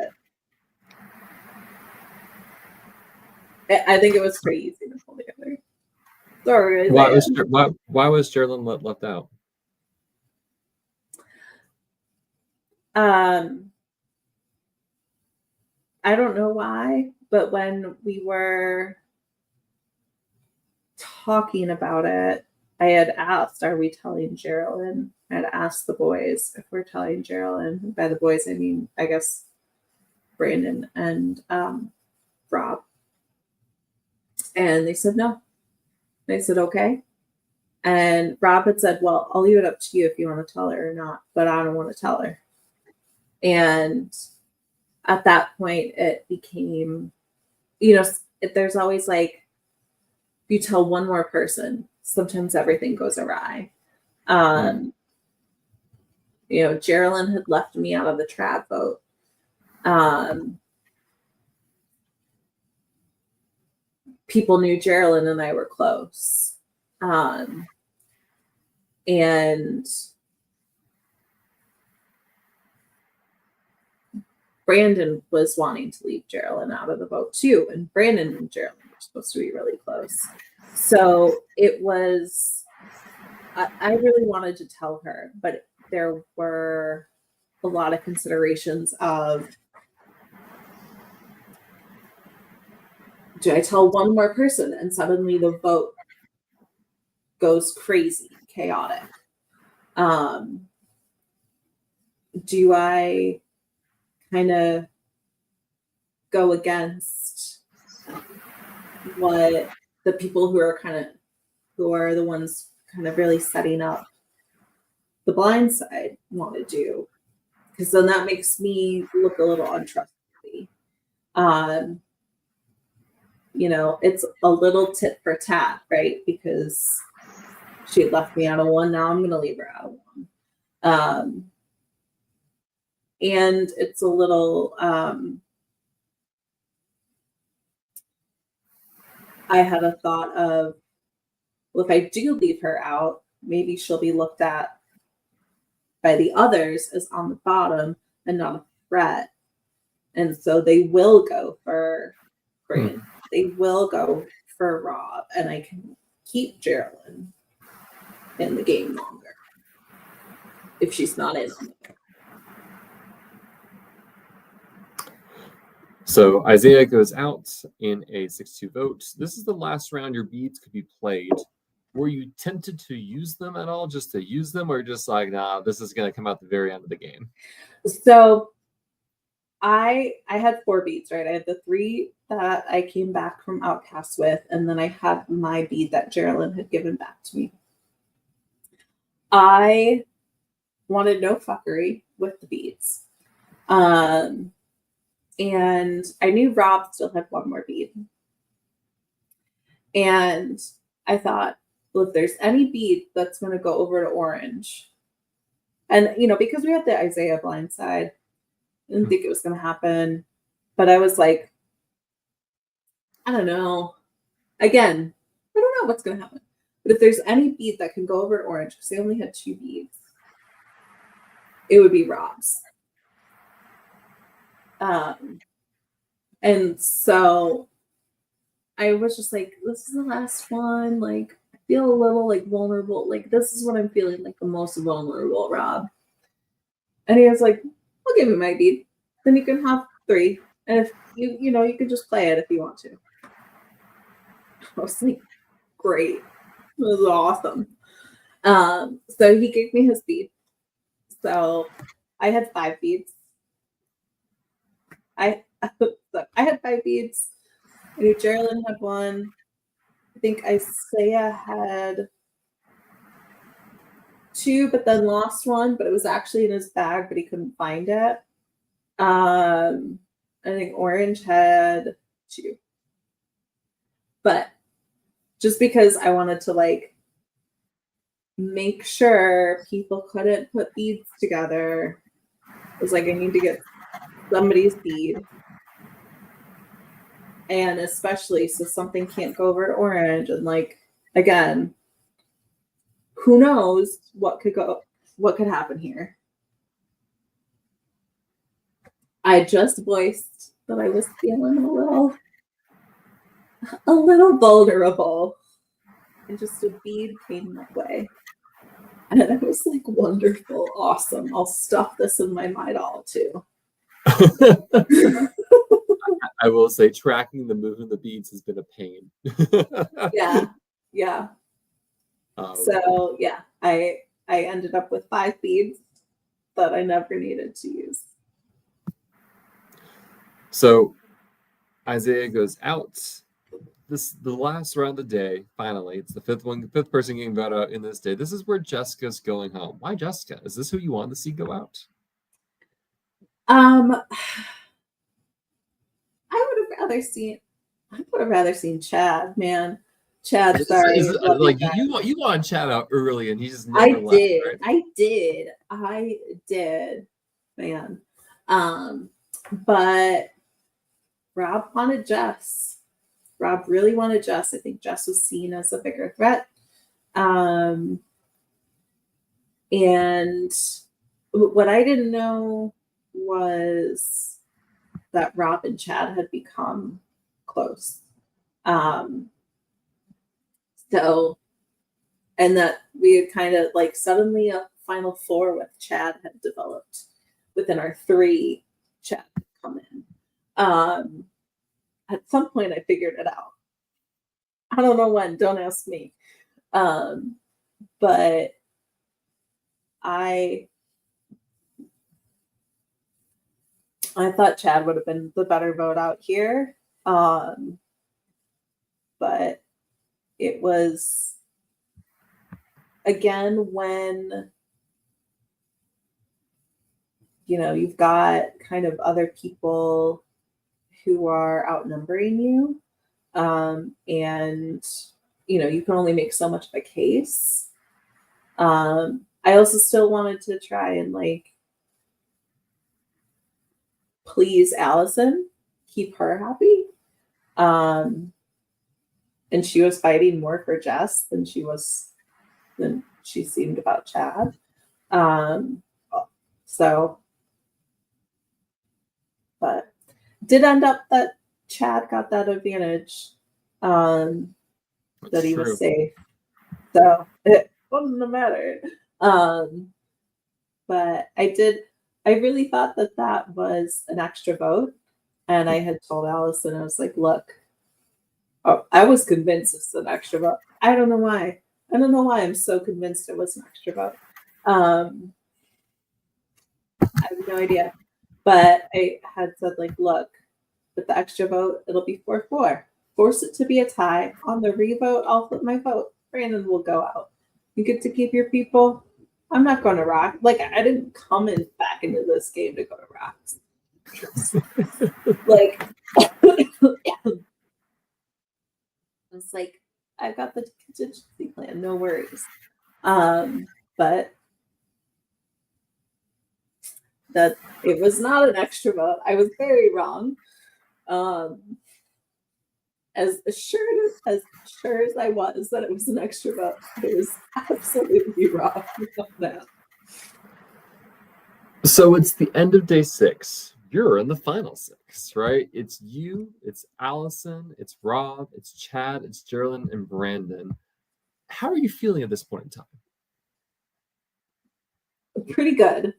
it. I think it was pretty easy to pull together. Sorry, why was Geraldine left out? I don't know why, but when we were talking about it, I had asked, are we telling Geraldine? I had asked the boys if we're telling Geraldine. By the boys, I mean, I guess, Brandon and Rob. And they said no. They said, okay. And Rob had said, well, I'll leave it up to you if you want to tell her or not, but I don't want to tell her. And at that point, it became, there's always like, if you tell one more person, sometimes everything goes awry. Geraldine had left me out of the trad vote. People knew Geraldine and I were close. And Brandon was wanting to leave Geraldine out of the vote too. And Brandon and Geraldine were supposed to be really close. So it was, I really wanted to tell her, but there were a lot of considerations of, do I tell one more person and suddenly the vote goes crazy, chaotic? Do I kind of go against what the people who are the ones kind of really setting up the blind side want to do? Because then that makes me look a little untrustworthy. It's a little tit for tat, right? Because she had left me out of one, now I'm going to leave her out of one. And it's a little, I had a thought of, well, if I do leave her out, maybe she'll be looked at by the others as on the bottom and not a threat. And so they will go for Brandon. They will go for Rob, and I can keep Geraldine in the game longer if she's not in on it. So Isaiah goes out in a 6-2 vote. This is the last round your beads could be played. Were you tempted to use them at all, just to use them, or just like, nah, this is going to come out the very end of the game? So I had 4 beads, right? I had the 3 that I came back from Outcast with, and then I had my bead that Geraldine had given back to me. I wanted no fuckery with the beads. And I knew Rob still had 1 more bead. And I thought, well, if there's any bead that's going to go over to orange, and, because we had the Isaiah blind side, I didn't think it was going to happen. But I was like, I don't know. Again, I don't know what's going to happen. But if there's any bead that can go over to orange, because they only had 2 beads, it would be Rob's. And so I was just like, this is the last one. Like, I feel a little like vulnerable. Like, this is what I'm feeling like the most vulnerable, Rob. And he was like, I'll give you my bead. Then you can have 3. And if you could just play it if you want to. I was like, great. It was awesome. So he gave me his bead. So I had 5 beads. I had 5 beads. I knew Geraldine had 1. I think Isaiah had 2, but then lost 1, but it was actually in his bag, but he couldn't find it. I think Orange had 2. But just because I wanted to make sure people couldn't put beads together, it was like, I need to get somebody's bead. And especially so something can't go over to orange. And again, who knows what could happen here. I just voiced that I was feeling a little vulnerable. And just a bead came my way. And I was like, wonderful, awesome. I'll stuff this in my mind all too. I will say tracking the movement of the beads has been a pain. Yeah. So yeah, I ended up with 5 beads that I never needed to use. So Isaiah goes out. The last round of the day, finally. It's the fifth person getting voted out in this day. This is where Jessica's going home. Why Jessica? Is this who you want to see go out? I would have rather seen Chad, man. Chad, sorry. Like you want Chad out early, and he just never left. Right? I did, man. But Rob wanted Jess. Rob really wanted Jess. I think Jess was seen as a bigger threat. And what I didn't know was that Rob and Chad had become close. So, and that we had kind of like suddenly a final four with Chad had developed within our three. Chad had come in. At some point I figured it out. I don't know when, don't ask me. But I thought Chad would have been the better vote out here. But it was, again, when, you've got kind of other people who are outnumbering you. And, you can only make so much of a case. I also still wanted to try and please Allison, keep her happy. And she was fighting more for Jess than she seemed about Chad. But did end up that Chad got that advantage, that he was safe. So it wasn't a matter. But I really thought that was an extra vote. And I had told Allison, I was like, look, I was convinced it's an extra vote. I don't know why. I'm so convinced it was an extra vote. I have no idea. But I had said, look, with the extra vote, it'll be 4-4. Force it to be a tie. On the revote, I'll flip my vote. Brandon will go out. You get to keep your people. I'm not going to rock. I didn't come back into this game to go to rocks. It's I've got the contingency plan, no worries. But that it was not an extra vote. I was very wrong. As sure as I was that it was an extra vote, I was absolutely wrong about that. So it's the end of day 6. You're in the final 6, right? It's you, it's Allison, it's Rob, it's Chad, it's Geraldine, and Brandon. How are you feeling at this point in time? Pretty good.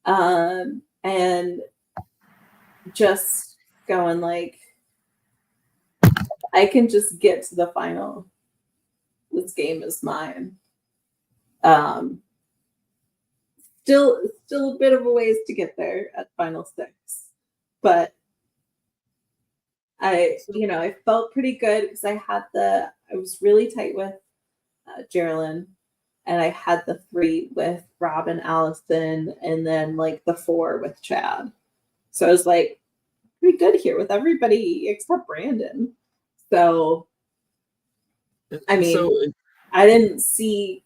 And just going I can just get to the final. This game is mine. Still a bit of a ways to get there at final 6, but I felt pretty good because I was really tight with Geraldine, and I had the 3 with Rob and Allison, and then the 4 with Chad. So I was pretty good here with everybody except Brandon. So, I mean, I didn't see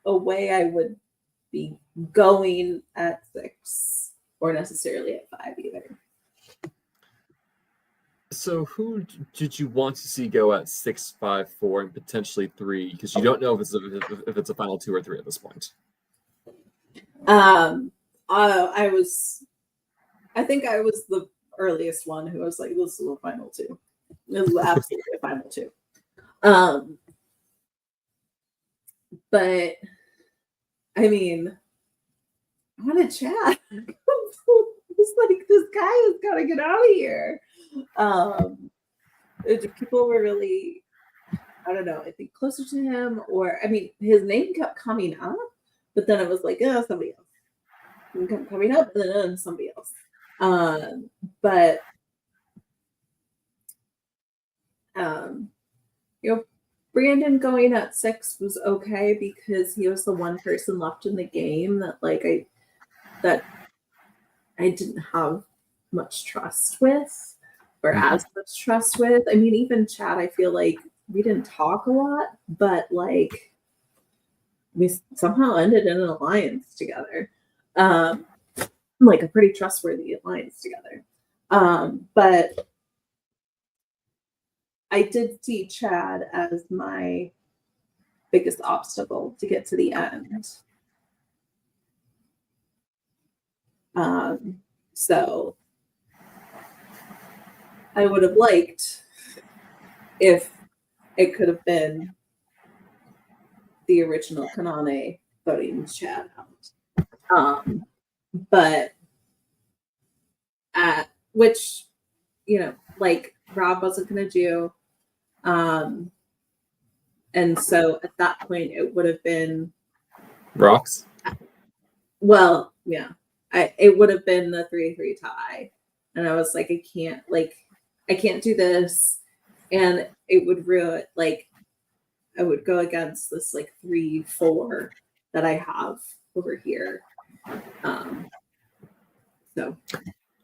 a way I would be going at 6 or necessarily at 5 either. So who did you want to see go at 6, 5, 4, and potentially 3? Because you don't know if it's a final 2 or 3 at this point. I think I was the earliest one who was this is the final 2. This is absolutely a final 2. But I mean, I want to chat. It's this guy has got to get out of here. People were really, I don't know, I think closer to him, or his name kept coming up, but then it was somebody else. It kept coming up, and then somebody else. But Brandon going at 6 was okay because he was the one person left in the game that I didn't have much trust with, or as much trust with. Even Chad, I feel we didn't talk a lot, but like we somehow ended in an alliance together. Like a pretty trustworthy alliance together. But I did see Chad as my biggest obstacle to get to the end. So I would have liked if it could have been the original Kanane voting Chad out. But which, you know, like Rob wasn't going to do. And so at that point, it would have been Rocks. Well, yeah, it would have been the 3-3 tie, and I was like, I can't do this, and it would ruin, like, I would go against this like 3-4 that I have over here. So, I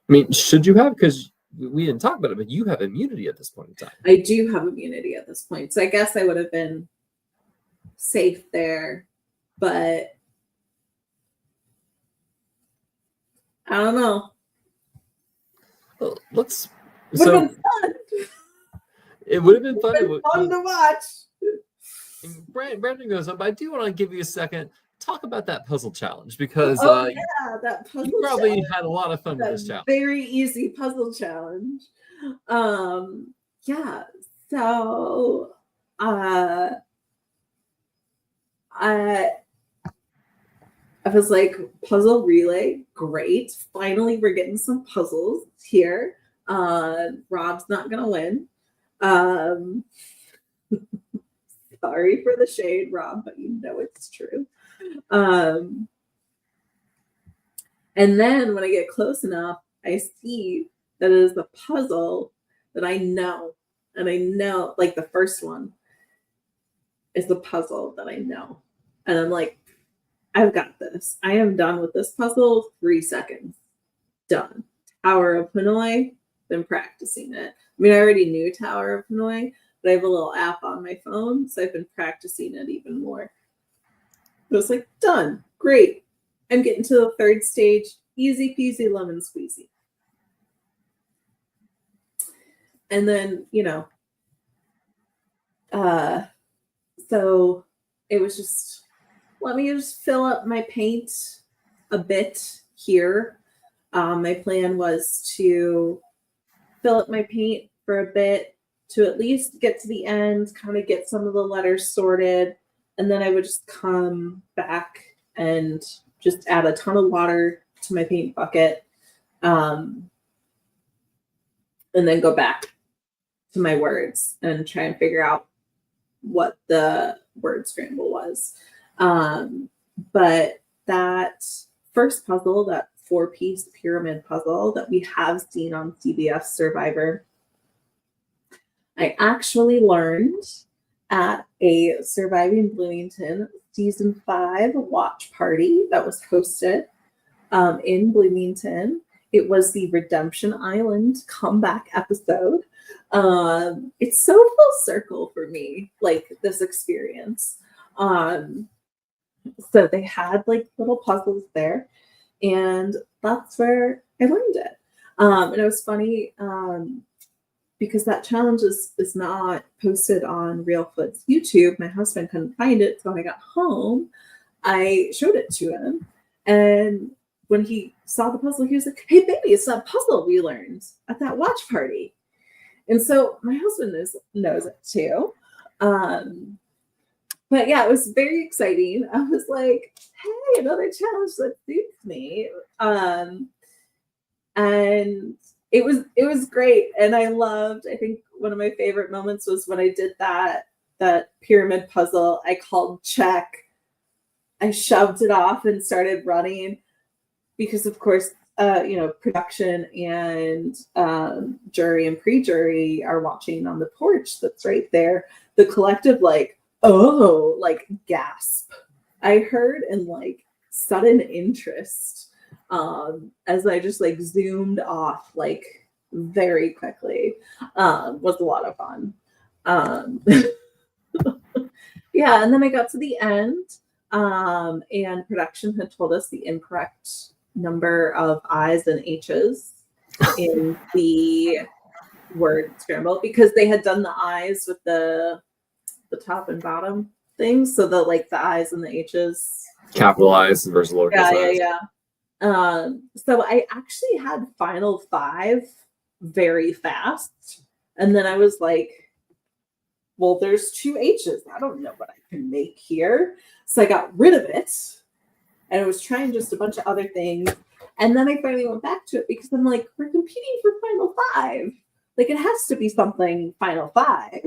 mean, should you have? Because we didn't talk about it, but you have immunity at this point in time. I do have immunity at this point, so I guess I would have been safe there, but I don't know. Well, let's. Would have been fun. It would have been fun. Fun to watch. Brandon goes up. I do want to give you a second. Talk about that puzzle challenge because that puzzle you probably challenge. had a lot of fun with this challenge. Very easy puzzle challenge. Yeah. So I was like, puzzle relay, great. Finally, we're getting some puzzles here. Rob's not gonna win. Sorry for the shade, Rob, but you know it's true. And then when I get close enough, I see that it is a puzzle that I know. And I know, like the first one is the puzzle that I know. And I'm like, I've got this. I am done with this puzzle. 3 seconds. Done. Tower of Hanoi. Been practicing it. I mean, I already knew Tower of Hanoi, but I have a little app on my phone, so I've been practicing it even more. It was like, done. Great. I'm getting to the third stage. Easy peasy lemon squeezy. And then, you know, so it was just, let me just fill up my paint a bit here. My plan was to fill up my paint for a bit to at least get to the end, kind of get some of the letters sorted, and then I would just come back and just add a ton of water to my paint bucket, and then go back to my words and try and figure out what the word scramble was. But that first puzzle, that 4-piece pyramid puzzle that we have seen on CBS Survivor, I actually learned at a Surviving Bloomington season 5 watch party that was hosted in Bloomington. It was the Redemption Island comeback episode. It's so full circle for me, like this experience. So they had like little puzzles there, and that's where I learned it. And it was funny because that challenge is not posted on Reelfoot's YouTube. My husband couldn't find it, so when I got home, I showed it to him, and when he saw the puzzle, he was like, "Hey, baby, it's that puzzle we learned at that watch party." And so my husband knows it too. But yeah, it was very exciting. I was like, hey, another challenge that suits me. And it was great. And I think one of my favorite moments was when I did that pyramid puzzle. I called check. I shoved it off and started running because, of course, production and jury and pre-jury are watching on the porch that's right there. The collective, like, oh, like gasp. I heard and like sudden interest as I just like zoomed off like very quickly. Was a lot of fun. Yeah, and then I got to the end, and production had told us the incorrect number of I's and H's in the word scramble, because they had done the I's with the top and bottom things, so the I's and the H's Capitalized versus lowercase. yeah. So I actually had final 5 very fast, and then I was like, well, there's 2 H's. I don't know what I can make here. So I got rid of it, and I was trying just a bunch of other things. And then I finally went back to it because I'm like, we're competing for final 5. Like, it has to be something final 5.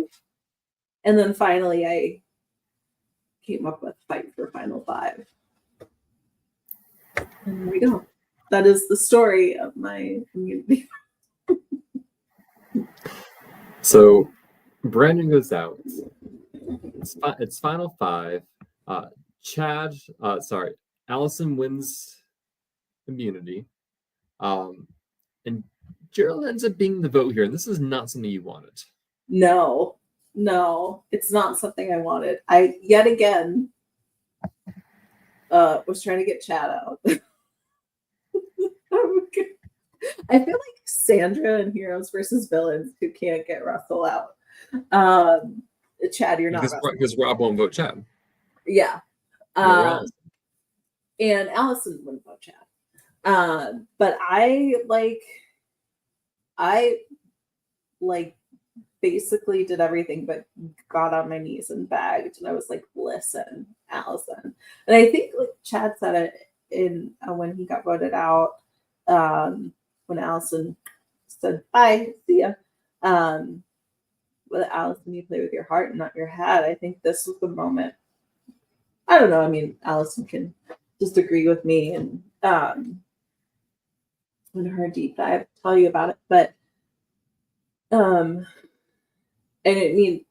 And then finally I came up with Fight for Final 5. And there we go. That is the story of my community. So Brandon goes out. It's final 5. Allison wins immunity. And Gerald ends up being the vote here. And this is not something you wanted. No, it's not something I wanted. I, yet again, was trying to get Chad out. I feel like Sandra in Heroes versus Villains who can't get Russell out. Chad, you're not because Rob won't vote Chad. Yeah. And Allison wouldn't vote Chad. But I basically did everything but got on my knees and begged, and I was like, listen, Allison. And I think Chad said it in when he got voted out, when Allison said bye, see ya. With Allison, you play with your heart and not your head. I think this was the moment. I don't know. I mean, Allison can disagree with me and in her deep dive tell you about it, but and it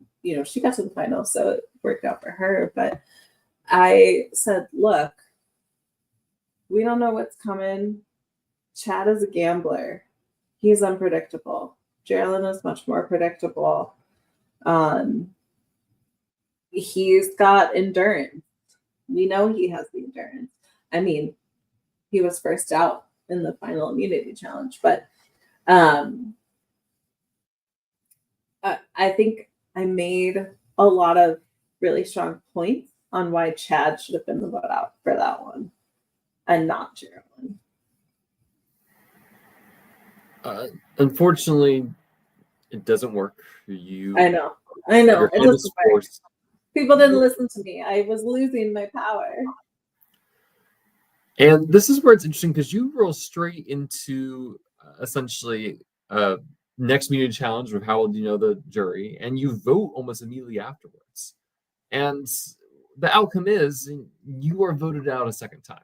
she got to the final, so it worked out for her. But I said, look, we don't know what's coming. Chad is a gambler. He's unpredictable. Geraldine is much more predictable. He's got endurance. We know he has the endurance. I mean, he was first out in the final immunity challenge, but I think I made a lot of really strong points on why Chad should have been the vote out for that one and not Geraldine. Unfortunately, it doesn't work for you. I know. It doesn't work. People didn't listen to me. I was losing my power. And this is where it's interesting, because you roll straight into essentially next immunity challenge with how well do you know the jury, and you vote almost immediately afterwards. And the outcome is you are voted out a second time.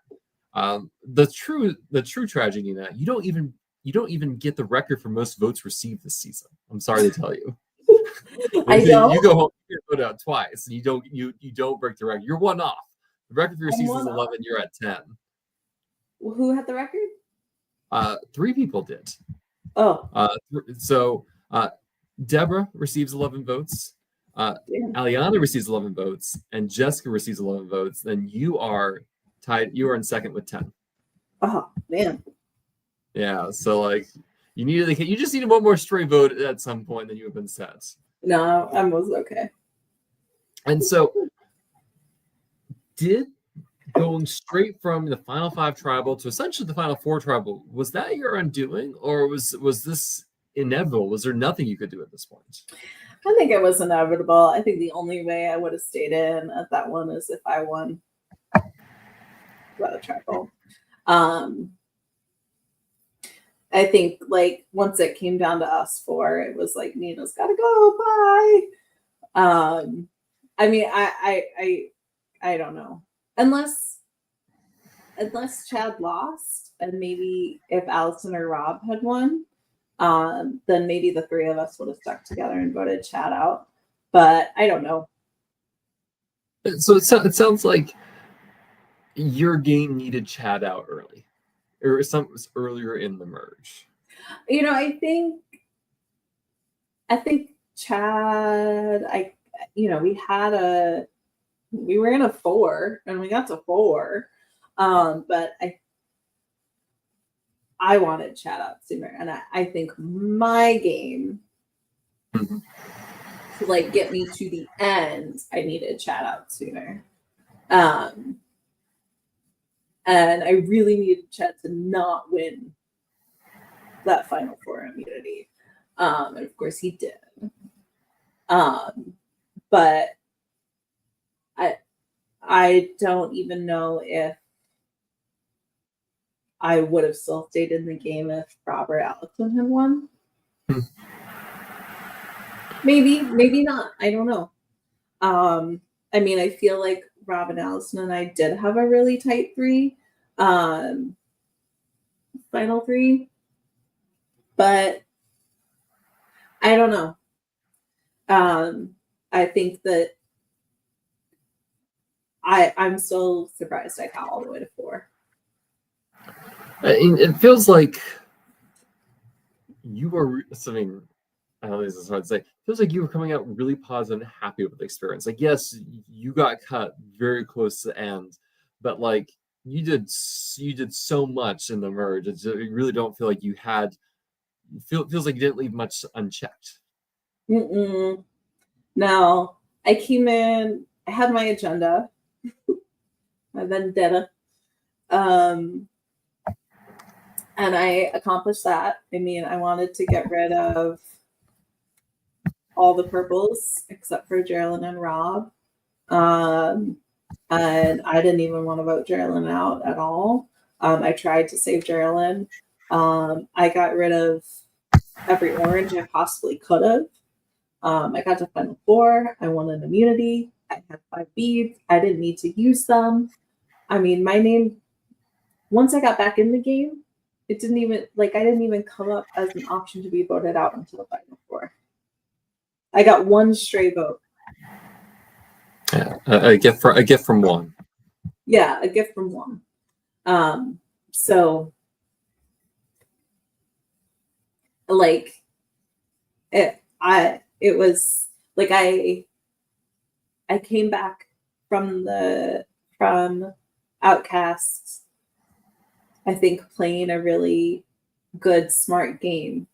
The true tragedy in that, you don't even get the record for most votes received this season. I'm sorry to tell you. I know. You go home, you get voted out twice, and you don't break the record. You're one off. The record for your season is 11. You're at 10. Who had the record? 3 people did. Oh. So Deborah receives 11 votes. Aliana receives 11 votes, and Jessica receives 11 votes. Then you are tied. You are in second with 10. Oh man. Yeah. So you just needed one more stray vote at some point, then you have been set. No, I was okay. And so, did going straight from the final 5 tribal to essentially the final 4 tribal, was that your undoing, or was this inevitable? Was there nothing you could do at this point? I think it was inevitable. I think the only way I would have stayed in at that one is if I won the tribal. I think once it came down to us 4, it was like, Nina's gotta go, bye. I mean, I don't know. Unless Chad lost, and maybe if Allison or Rob had won, then maybe the 3 of us would have stuck together and voted Chad out. But I don't know. So it sounds like your game needed Chad out early, or something was earlier in the merge. I think Chad, we were in a 4 and we got to 4. But I wanted Chad out sooner, and I think my game to like get me to the end, I needed Chad out sooner. And I really needed Chad to not win that Final 4 immunity. And of course he did. But I don't even know if I would have still stayed in the game if Rob or Allison had won. Maybe not. I don't know. I mean, I feel like Rob and Allison and I did have a really tight 3, Final 3, but I don't know. I think that I'm still surprised I got all the way to 4. It feels like you were something. I don't know if this is hard to say. It feels like you were coming out really positive and happy with the experience. Like, yes, you got cut very close to the end, but like you did so much in the merge. You really don't feel like you had. Feels like you didn't leave much unchecked. No, I came in. I had my agenda, my vendetta, and I accomplished that. I mean, I wanted to get rid of all the purples except for Geraldine and Rob. And I didn't even want to vote Geraldine out at all. I tried to save Geraldine. I got rid of every orange I possibly could have. I got to Final 4. I won an immunity. I had 5 beads. I didn't need to use them. I mean, my name, once I got back in the game, it didn't even, I didn't even come up as an option to be voted out until the Final 4. I got 1 stray vote. Yeah, a gift from one. Yeah, a gift from one. So it was like I came back from Outcasts, I think, playing a really good, smart game.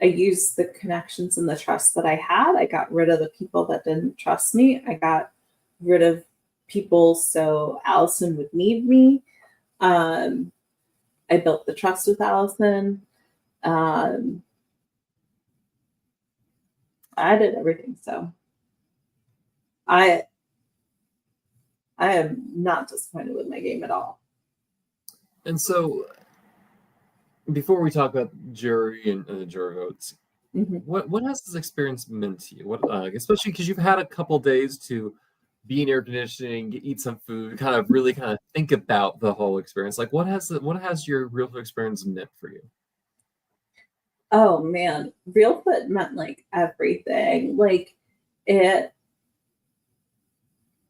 I used the connections and the trust that I had. I got rid of the people that didn't trust me. I got rid of people so Allison would need me. I built the trust with Allison. I did everything. So I am not disappointed with my game at all. And so, before we talk about jury and the jury votes, what has this experience meant to you? What, especially because you've had a couple days to be in air conditioning, eat some food, kind of think about the whole experience. Like, what has your Reelfoot experience meant for you? Oh man, Reelfoot meant everything.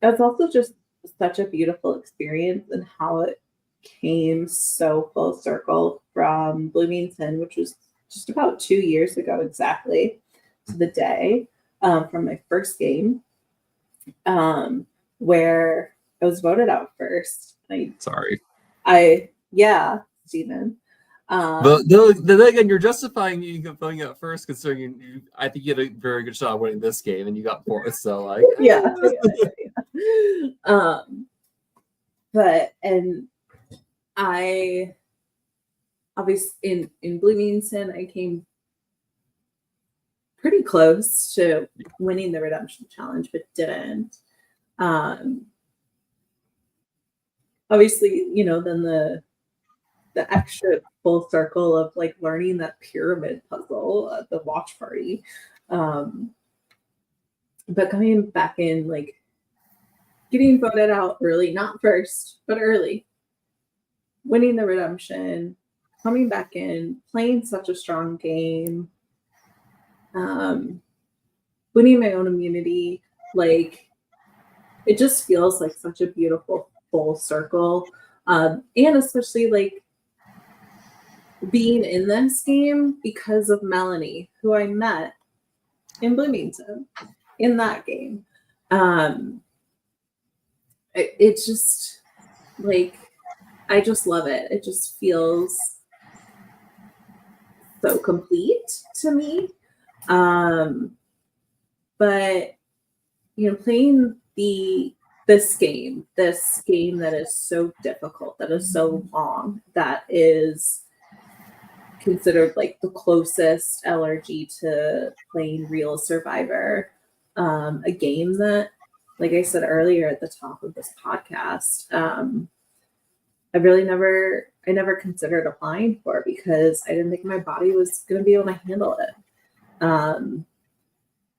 It's also just such a beautiful experience, and how it came so full circle from Bloomington, which was just about 2 years ago exactly to the day, from my first game, where I was voted out first. Stephen. But then again, you're justifying you voting out first, considering I think you had a very good shot of winning this game, and you got 4th. So yeah. But I obviously in Bloomington, I came pretty close to winning the redemption challenge, but didn't. Obviously, then the extra full circle of learning that pyramid puzzle at the watch party, but coming back in, getting voted out early, not first, but early, winning the redemption, coming back in, playing such a strong game, winning my own immunity, it just feels like such a beautiful full circle. And especially being in this game because of Melanie, who I met in Bloomington in that game. It's just like, I just love it. It just feels so complete to me. But playing this game that is so difficult, that is so long, that is considered like the closest LRG to playing real Survivor, a game that, like I said earlier at the top of this podcast, I never considered applying for, because I didn't think my body was going to be able to handle it.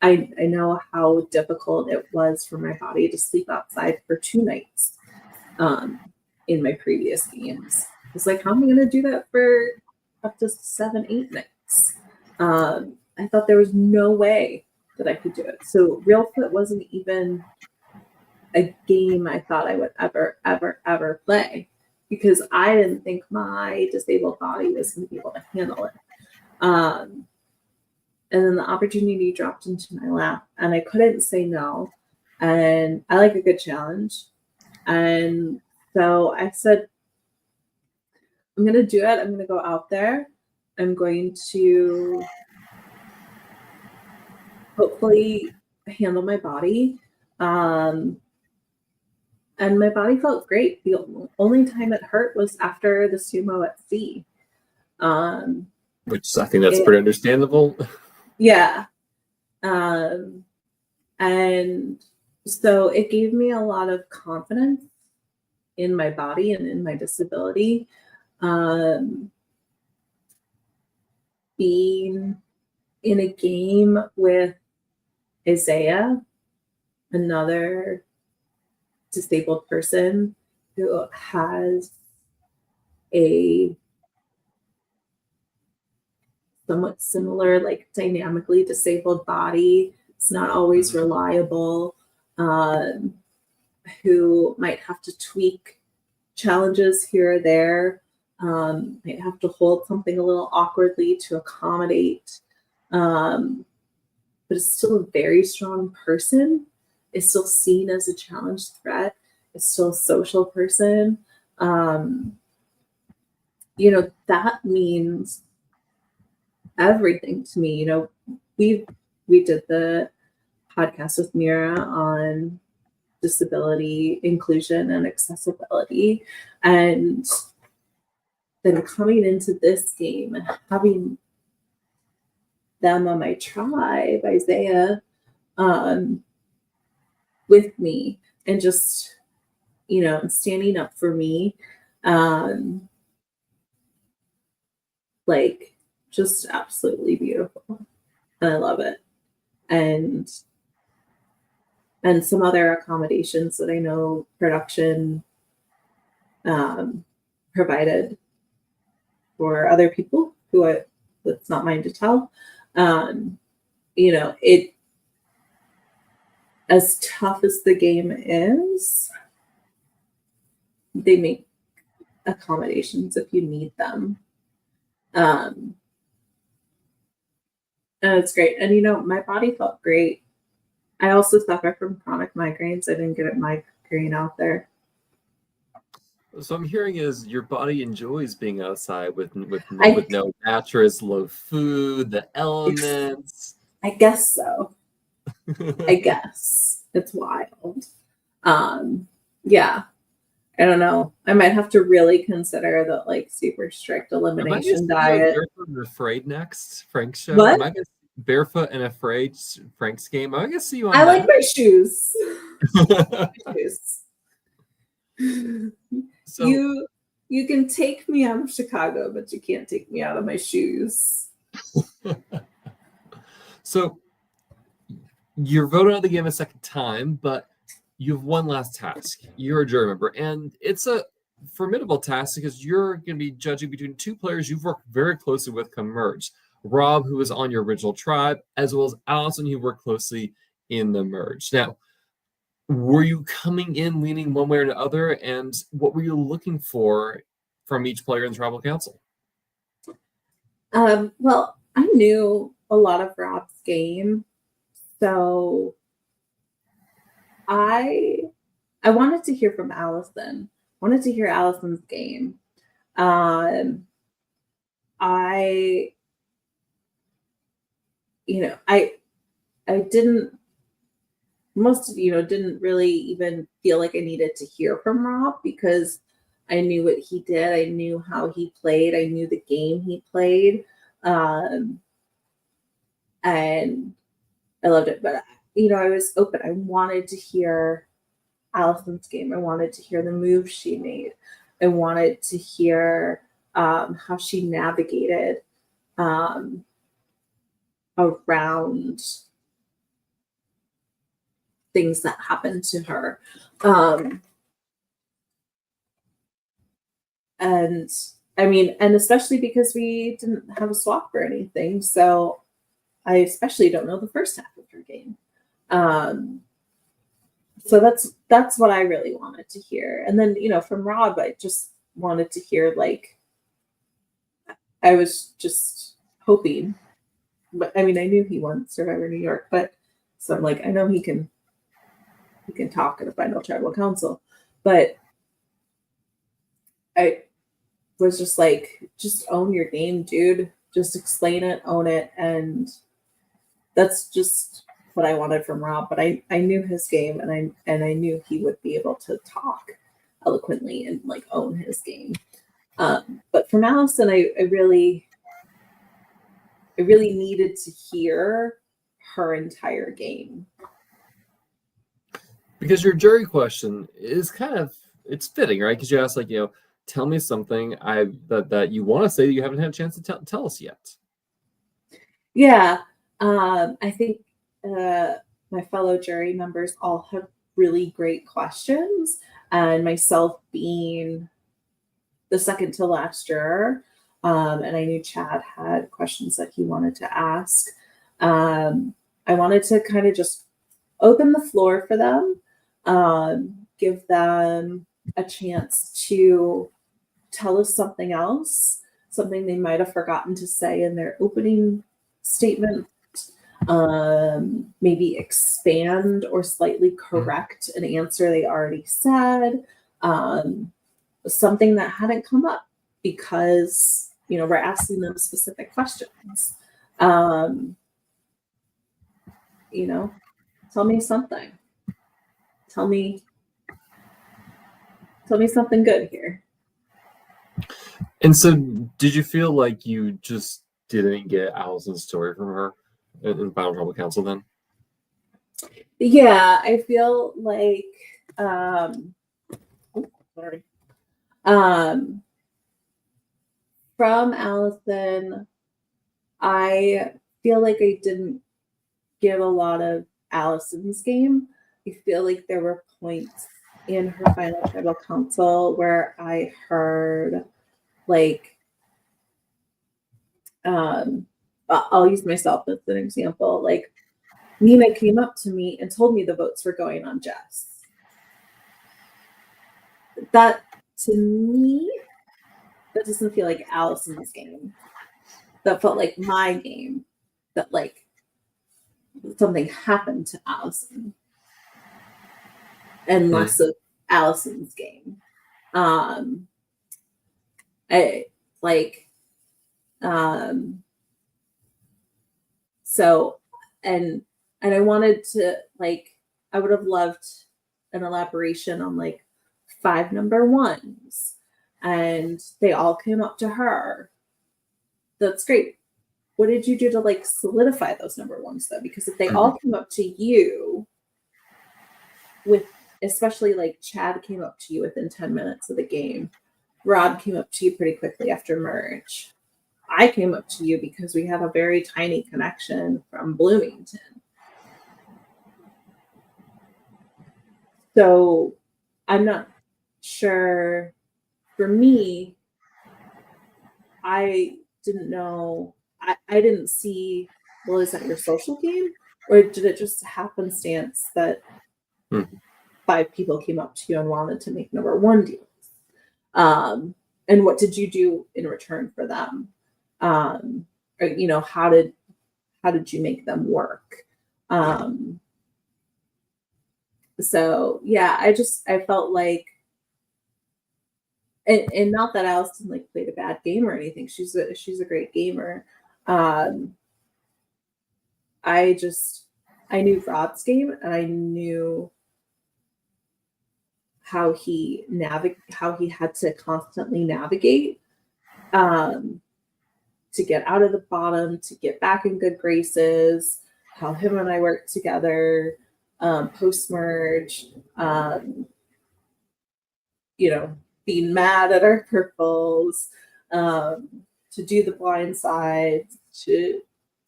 I know how difficult it was for my body to sleep outside for 2 nights in my previous games. It's like, how am I going to do that for up to 7, 8 nights? I thought there was no way that I could do it. So Reelfoot wasn't even a game I thought I would ever play, because I didn't think my disabled body was going to be able to handle it. And then the opportunity dropped into my lap, and I couldn't say no. And I like a good challenge. And so I said, I'm going to do it. I'm going to go out there. I'm going to hopefully handle my body. And my body felt great. The only time it hurt was after the sumo at sea. Which I think that's pretty understandable. Yeah. And so it gave me a lot of confidence in my body and in my disability. Being in a game with Isaiah, another disabled person who has a somewhat similar, like dynamically disabled body. It's not always reliable, who might have to tweak challenges here or there, might have to hold something a little awkwardly to accommodate, but it's still a very strong person. Is still seen as a challenge threat. Is still a social person. That means everything to me. We did the podcast with Mira on disability, inclusion, and accessibility, and then coming into this game and having them on my tribe, Isaiah, with me, and just standing up for me, like, just absolutely beautiful, and I love it. And some other accommodations that I know production provided for other people who that's not mine to tell. It, as tough as the game is, they make accommodations if you need them. And it's great. And my body felt great. I also suffer from chronic migraines. I didn't get a migraine out there. So I'm hearing is your body enjoys being outside with no mattress, low food, the elements. I guess so. I guess it's wild. Yeah. I don't know. I might have to really consider the super strict elimination diet. Barefoot and Afraid next, Frank's show. What? Am I gonna Barefoot and Afraid, Frank's game? I'm gonna see you on. I like my shoes. So you can take me out of Chicago, but you can't take me out of my shoes. So you're voted out of the game a second time, but you have one last task. You're a jury member, and it's a formidable task because you're going to be judging between 2 players you've worked very closely with come merge. Rob, who was on your original tribe, as well as Allison, who worked closely in the merge. Now, were you coming in leaning one way or the other, and what were you looking for from each player in the tribal council? Well, I knew a lot of Rob's game So I wanted to hear from Allison. Wanted to hear Allison's game. I I didn't didn't really even feel like I needed to hear from Rob because I knew what he did. I knew how he played. I knew the game he played. And I loved it. But, I was open. I wanted to hear Allison's game. I wanted to hear the moves she made. I wanted to hear how she navigated around things that happened to her. And especially because we didn't have a swap or anything. So I especially don't know the first half of her game. So that's what I really wanted to hear. And then, from Rob, I just wanted to hear, like, I was just hoping, but I knew he won Survivor New York, but so I'm like, I know he can talk at a final tribal council, but I was just like, just own your game, dude. Just explain it, own it. And that's just what I wanted from Rob. But I knew his game, and I knew he would be able to talk eloquently and, like, own his game. But from Allison, I really needed to hear her entire game. Because your jury question is it's fitting, right? Because you asked, like, tell me something that you want to say that you haven't had a chance to tell us yet. Yeah. I think my fellow jury members all have really great questions, and myself being the second to last juror, and I knew Chad had questions that he wanted to ask. I wanted to kind of just open the floor for them, give them a chance to tell us something else, something they might have forgotten to say in their opening statement, maybe expand or slightly correct an answer they already said, something that hadn't come up because, we're asking them specific questions. Tell me something. Tell me something good here. And so, did you feel like you just didn't get Allison's story from her in Final Tribal Council then? Yeah, I feel like from Allison, I feel like I didn't get a lot of Allison's game. I feel like there were points in her Final Tribal Council where I heard, like, I'll use myself as an example. Like, Nina came up to me and told me the votes were going on Jess. That, to me, that doesn't feel like Allison's game. That felt like my game. That, like, something happened to Allison, and less of Allison's game. So, and I wanted to, like, I would have loved an elaboration on, like, 5 number ones, and they all came up to her. That's great. What did you do to, like, solidify those number ones, though? Because if they all came up to you with, especially, like, Chad came up to you within 10 minutes of the game, Rob came up to you pretty quickly after merge, I came up to you because we have a very tiny connection from Bloomington. So I'm not sure. For me, I didn't know. I didn't see, well, is that your social game? Or did it just happenstance that 5 people came up to you and wanted to make number 1 deals? And what did you do in return for them? Or, how did you make them work? So yeah, I felt like, and not that Allison like played a bad game or anything. She's a great gamer. I knew Rob's game, and I knew how he had to constantly navigate to get out of the bottom, to get back in good graces, how him and I worked together post merge, being mad at our purples, to do the blind sides, to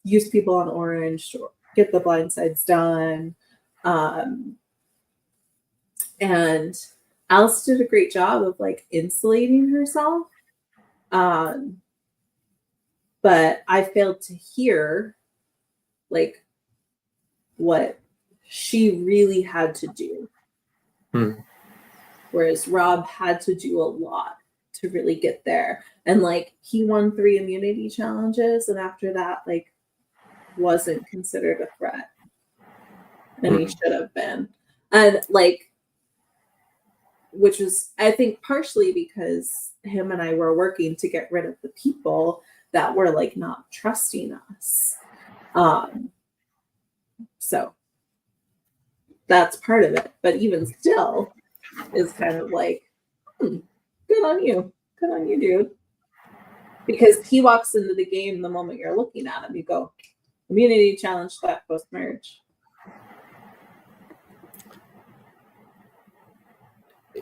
use people on orange, to get the blind sides done. And Alice did a great job of like insulating herself. But I failed to hear like what she really had to do. Whereas Rob had to do a lot to really get there. And like he won 3 immunity challenges, and after that, like wasn't considered a threat. And he should have been. And like, which was, I think, partially because him and I were working to get rid of the people that were like not trusting us. So that's part of it. But even still is kind of like, good on you. Good on you, dude. Because he walks into the game the moment you're looking at him, you go, immunity challenge that post merge.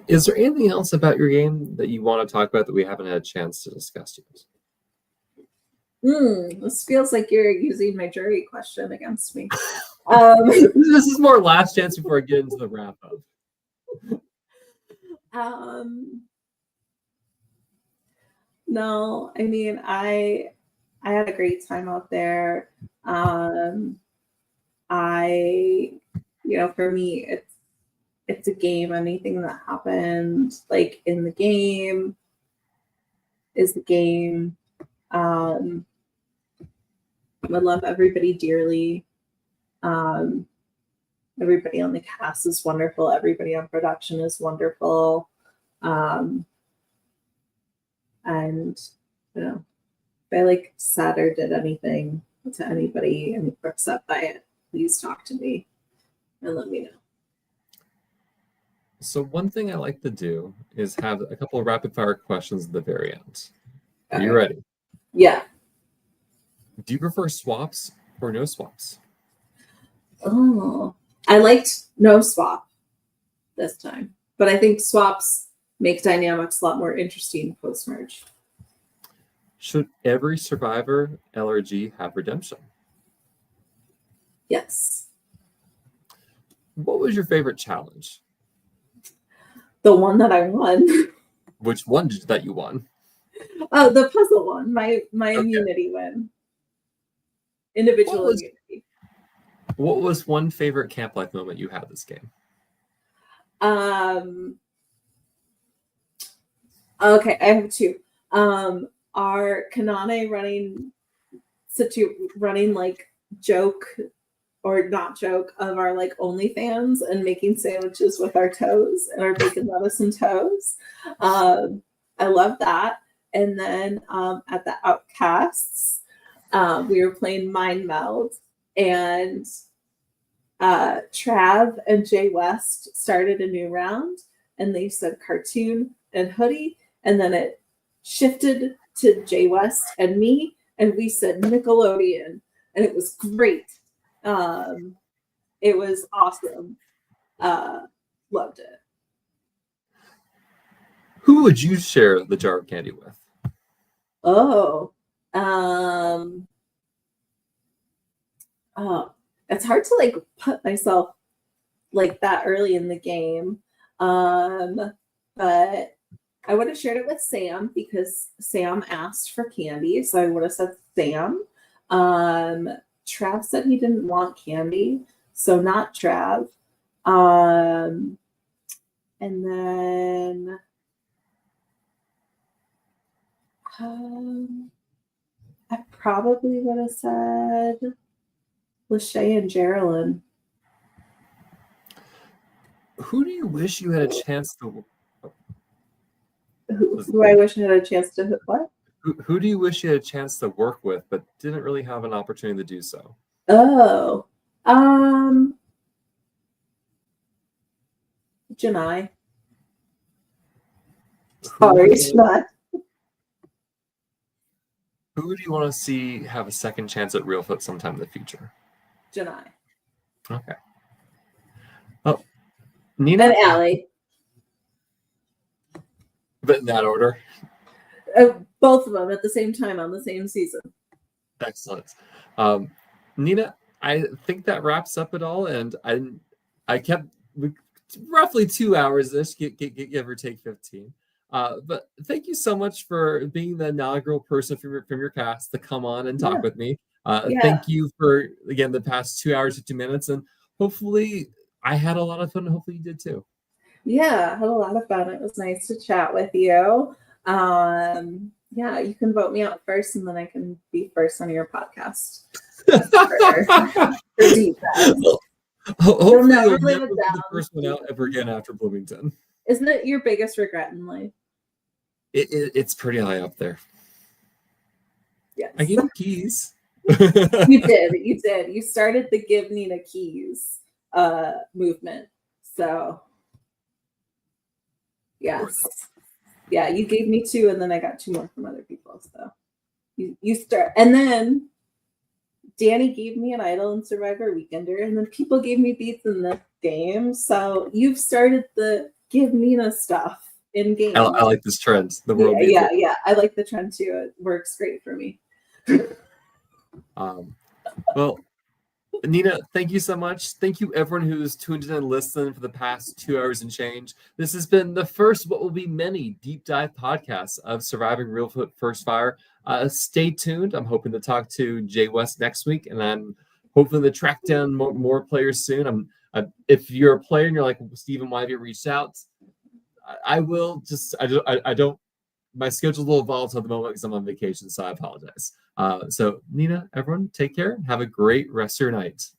Is there anything else about your game that you want to talk about that we haven't had a chance to discuss yet? This feels like you're using my jury question against me. This is more last chance before I get into the wrap up. No, I mean, I had a great time out there. For me, it's a game. Anything that happened like in the game is the game. I love everybody dearly. Everybody on the cast is wonderful. Everybody on production is wonderful. And if I like said or did anything to anybody and you're upset by it, please talk to me and let me know. So one thing I like to do is have a couple of rapid fire questions at the very end. Are you ready? Yeah. Do you prefer swaps or no swaps? Oh, I liked no swap this time, but I think swaps make dynamics a lot more interesting post merge. Should every survivor LRG have redemption? Yes. What was your favorite challenge? The one that I won. Which one that you won? Oh, the puzzle one. My immunity win. Individual immunity. What was one favorite camp life moment you had this game? Okay, I have 2. Our Kanane running like joke or not joke of our like OnlyFans and making sandwiches with our toes and our bacon, lettuce, and toes. I love that. And then at the Outcasts, we were playing Mind Meld, and Trav and Jay West started a new round, and they said cartoon and hoodie, and then it shifted to Jay West and me, and we said Nickelodeon, and it was great. It was awesome. Loved it. Who would you share the jar of candy with? It's hard to like put myself like that early in the game. But I would have shared it with Sam because Sam asked for candy, so I would have said Sam. Trav said he didn't want candy, so not Trav. And then I probably would have said Lachey and Geraldine. Who do you wish you had a chance to? Who I wish I had a chance to what? Who do you wish you had a chance to work with, but didn't really have an opportunity to do so? Oh, Janai. Sorry, Janai. Who do you want to see have a second chance at Reelfoot sometime in the future? Janai. Okay. Oh, Nina and Allie. But in that order. Both of them at the same time on the same season. Excellent. Nina, I think that wraps up it all, and I kept roughly 2 hours-ish, give or take 15. But thank you so much for being the inaugural person from your cast to come on and talk with me. Thank you for, again, the past 2 hours, 50 minutes, and hopefully I had a lot of fun, and hopefully you did too. Yeah, I had a lot of fun. It was nice to chat with you. Yeah, you can vote me out first, and then I can be first on your podcast. Hopefully you'll never be the first one out ever again after Bloomington. Isn't it your biggest regret in life? It's pretty high up there. Yes. I gave you keys. You did. You started the Give Nina Keys movement. So, yes. Yeah, you gave me 2, and then I got 2 more from other people. So, you start. And then Danny gave me an idol in Survivor Weekender, and then people gave me beats in the game. So, you've started the Give Nina stuff in game. I like this trend. The world. Yeah. I like the trend too. It works great for me. Well, Nina, thank you so much. Thank you, everyone who's tuned in and listened for the past 2 hours and change. This has been the first, what will be many deep dive podcasts of Surviving Reelfoot First Fire. Stay tuned. I'm hoping to talk to Jay West next week, and I'm hoping to track down more players soon. If you're a player and you're like, Steven, why have you reached out? I will just, I don't, my schedule will evolve at the moment because I'm on vacation, so I apologize. So Nina, everyone, take care. Have a great rest of your night.